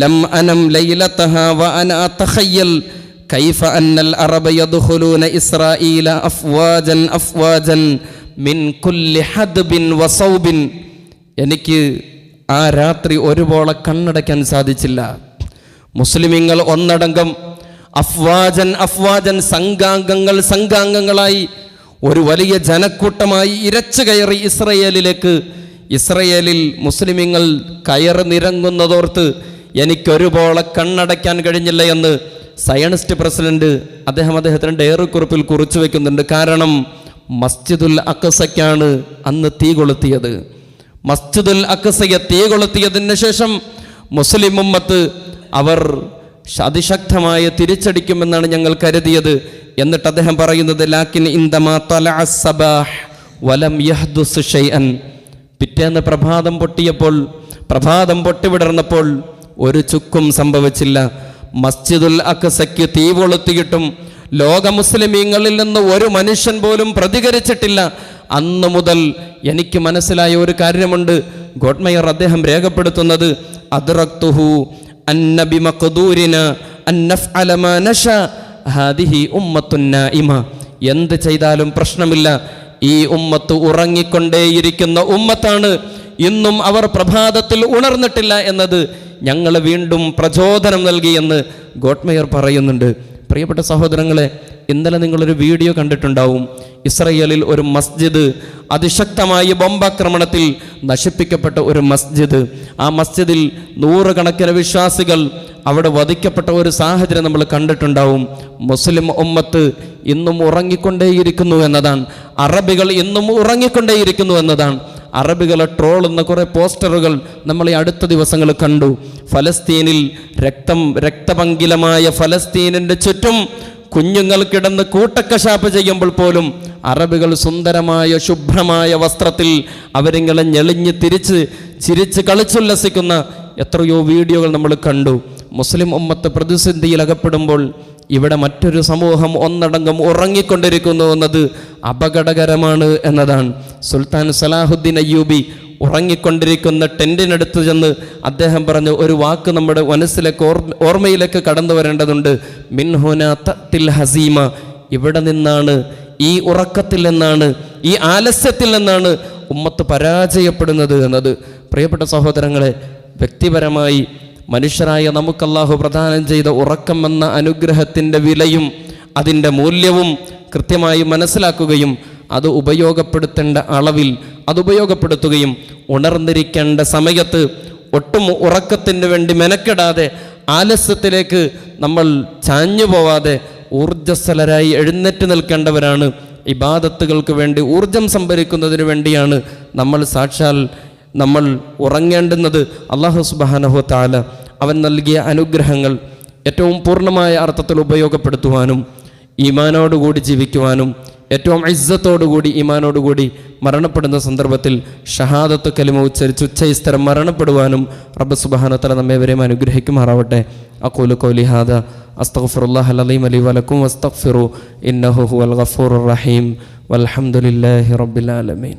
ലം അനം ലൈലതഹാ വ അന അതഖയ്യൽ കൈഫ അന്നൽ അറബ യദ്ഖുലൂന ഇസ്രാഈല അഫ്വാജൻ അഫ്വാജൻ മിൻ കുല്ലി ഹദ്ബിൻ വസൗബിൻ. എനിക്ക് ആ രാത്രി ഒരുപോലെ കണ്ണടയ്ക്കാൻ സാധിച്ചില്ല. മുസ്ലിമീങ്ങൾ ഒന്നടങ്കം അഫ്വാജൻ അഫ്വാജൻ, സംഘാംഗങ്ങളായി ഒരു വലിയ ജനക്കൂട്ടമായി ഇരച്ചു കയറി ഇസ്രയേലിൽ മുസ്ലിമീങ്ങൾ കയറിനിറങ്ങുന്നതോർത്ത് എനിക്കൊരുപോലെ കണ്ണടയ്ക്കാൻ കഴിഞ്ഞില്ല എന്ന് സയനിസ്റ്റ് പ്രസിഡന്റ് അദ്ദേഹത്തിൻ്റെ ഡയറി കുറിപ്പിൽ കുറിച്ചു വയ്ക്കുന്നുണ്ട്. കാരണം മസ്ജിദുൽ അഖ്സയ്ക്കാണ് അന്ന് തീ കൊളുത്തിയത്. മസ്ജിദുൽ അഖ്സയെ തീ കൊളുത്തിയതിന് ശേഷം മുസ്ലിം ഉമ്മത്ത് അവർ അതിശക്തമായ തിരിച്ചടിക്കുമെന്നാണ് ഞങ്ങൾ കരുതിയത്. എന്നിട്ട് അദ്ദേഹം പറയുന്നത്, ലാക്കിൻ ഇൻദമാ തലഅ സബാഹ് വലം യഹ്ദുസ് ഷൈഅൻ. പിറ്റേന്ന് പ്രഭാതം പൊട്ടിവിടർന്നപ്പോൾ ഒരു ചുക്കും സംഭവിച്ചില്ല. മസ്ജിദുൽ അഖ്സയ്ക്ക് തീ കൊളുത്തിയിട്ടും ലോക മുസ്ലിമീങ്ങളിൽ നിന്ന് ഒരു മനുഷ്യൻ പോലും പ്രതികരിച്ചിട്ടില്ല. അന്ന് മുതൽ എനിക്ക് മനസ്സിലായ ഒരു കാര്യമുണ്ട്. ഗോഡ്മയർ അദ്ദേഹം രേഖപ്പെടുത്തുന്നത്, അദ്റക്തുഹു അന്ന ബിമഖ്ദൂരിന അൻ നഫ്അല മാ നശാ ഹാദിഹി ഉമ്മത്തുൻ നായിമ. എന്ത് ചെയ്താലും പ്രശ്നമില്ല, ഈ ഉമ്മത്ത് ഉറങ്ങിക്കൊണ്ടേയിരിക്കുന്ന ഉമ്മത്താണ്. ഇന്നും അവർ പ്രഭാതത്തിൽ ഉണർന്നിട്ടില്ല എന്നത് ഞങ്ങൾ വീണ്ടും പ്രചോദനം നൽകിയെന്ന് ഗോഡ്മയർ പറയുന്നുണ്ട്. പ്രിയപ്പെട്ട സഹോദരങ്ങളെ, ഇന്നലെ നിങ്ങളൊരു വീഡിയോ കണ്ടിട്ടുണ്ടാവും. ഇസ്രയേലിൽ ഒരു മസ്ജിദ് അതിശക്തമായ ബോംബാക്രമണത്തിൽ നശിപ്പിക്കപ്പെട്ട ഒരു മസ്ജിദ്. ആ മസ്ജിദിൽ നൂറുകണക്കിന് വിശ്വാസികൾ അവിടെ വധിക്കപ്പെട്ട ഒരു സാഹചര്യം നമ്മൾ കണ്ടിട്ടുണ്ടാവും. മുസ്ലിം ഉമ്മത്ത് ഇന്നും ഉറങ്ങിക്കൊണ്ടേയിരിക്കുന്നു എന്നതാണ്. അറബികൾ ഇന്നും ഉറങ്ങിക്കൊണ്ടേയിരിക്കുന്നു എന്നതാണ്. അറബികളെ ട്രോളുന്ന കുറേ പോസ്റ്ററുകൾ നമ്മൾ ഈ അടുത്ത ദിവസങ്ങൾ കണ്ടു. ഫലസ്തീനിൽ രക്തപങ്കിലമായ ഫലസ്തീനിൻ്റെ ചുറ്റും കുഞ്ഞുങ്ങൾ കിടന്ന് കൂട്ടക്കശാപ്പ് ചെയ്യുമ്പോൾ പോലും അറബികൾ സുന്ദരമായ ശുഭ്രമായ വസ്ത്രത്തിൽ അവരിങ്ങനെ ഞെളിഞ്ഞ് ചിരിച്ച് കളിച്ചുല്ലസിക്കുന്ന എത്രയോ വീഡിയോകൾ നമ്മൾ കണ്ടു. മുസ്ലിം ഉമ്മത്ത് പ്രതിസന്ധിയിൽ അകപ്പെടുമ്പോൾ ഇവിടെ മറ്റൊരു സമൂഹം ഒന്നടങ്കം ഉറങ്ങിക്കൊണ്ടിരിക്കുന്നു എന്നത് അപകടകരമാണ് എന്നതാണ്. സുൽത്താൻ സലാഹുദ്ദീൻ അയ്യൂബി ഉറങ്ങിക്കൊണ്ടിരിക്കുന്ന ടെൻറ്റിനടുത്ത് ചെന്ന് അദ്ദേഹം പറഞ്ഞ ഒരു വാക്ക് നമ്മുടെ മനസ്സിലേക്ക് ഓർമ്മയിലേക്ക് കടന്നു വരേണ്ടതുണ്ട്. മിൻഹുന തത്തിൽ ഹസീമ. ഇവിടെ നിന്നാണ്, ഈ ഉറക്കത്തിൽ നിന്നാണ്, ഈ ആലസ്യത്തിൽ നിന്നാണ് ഉമ്മത്ത് പരാജയപ്പെടുന്നത് എന്നത്. പ്രിയപ്പെട്ട സഹോദരങ്ങളെ, വ്യക്തിപരമായി മനുഷ്യരായ നമുക്ക് അല്ലാഹു പ്രദാനം ചെയ്ത ഉറക്കം എന്ന അനുഗ്രഹത്തിൻ്റെ വിലയും അതിൻ്റെ മൂല്യവും കൃത്യമായി മനസ്സിലാക്കുകയും അത് ഉപയോഗപ്പെടുത്തേണ്ട അളവിൽ അത് ഉപയോഗപ്പെടുത്തുകയും ഉണർന്നിരിക്കേണ്ട സമയത്ത് ഒട്ടും ഉറക്കത്തിന് വേണ്ടി മെനക്കെടാതെ ആലസ്യത്തിലേക്ക് നമ്മൾ ചാഞ്ഞു പോവാതെ ഊർജ്ജസ്വലരായി എഴുന്നേറ്റ് നിൽക്കേണ്ടവരാണ്. ഇബാദത്തുകൾക്ക് വേണ്ടി ഊർജം സംഭരിക്കുന്നതിന് വേണ്ടിയാണ് നമ്മൾ ഉറങ്ങേണ്ടുന്നത്. അല്ലാഹു സുബ്ഹാനഹു വ തആല അവൻ നൽകിയ അനുഗ്രഹങ്ങൾ ഏറ്റവും പൂർണ്ണമായ അർത്ഥത്തിൽ ഉപയോഗപ്പെടുത്തുവാനും ഈമാനോടുകൂടി ജീവിക്കുവാനും ഏറ്റവും ഇസ്സത്തോടുകൂടി ഈമാനോടുകൂടി മരണപ്പെടുന്ന സന്ദർഭത്തിൽ ഷഹാദത്ത് കലിമ ഉച്ചരിച്ച് ഉച്ചയിസ്തരം മരണപ്പെടുവാനും റബ്ബ് സുബ്ഹാനഹു വ തആല നമ്മേവരെയും അനുഗ്രഹിക്കുമാറാവട്ടെ. അഖൂലു ഖൗലി ഹാദാ അസ്തഗ്ഫിറുല്ലാഹൽ അലീം ലി വലക്കും വസ്തഗ്ഫിറു ഇന്നഹു ഹുവൽ ഗഫൂറുർ റഹീം വൽഹംദുലില്ലാഹി റബ്ബിൽ ആലമീൻ.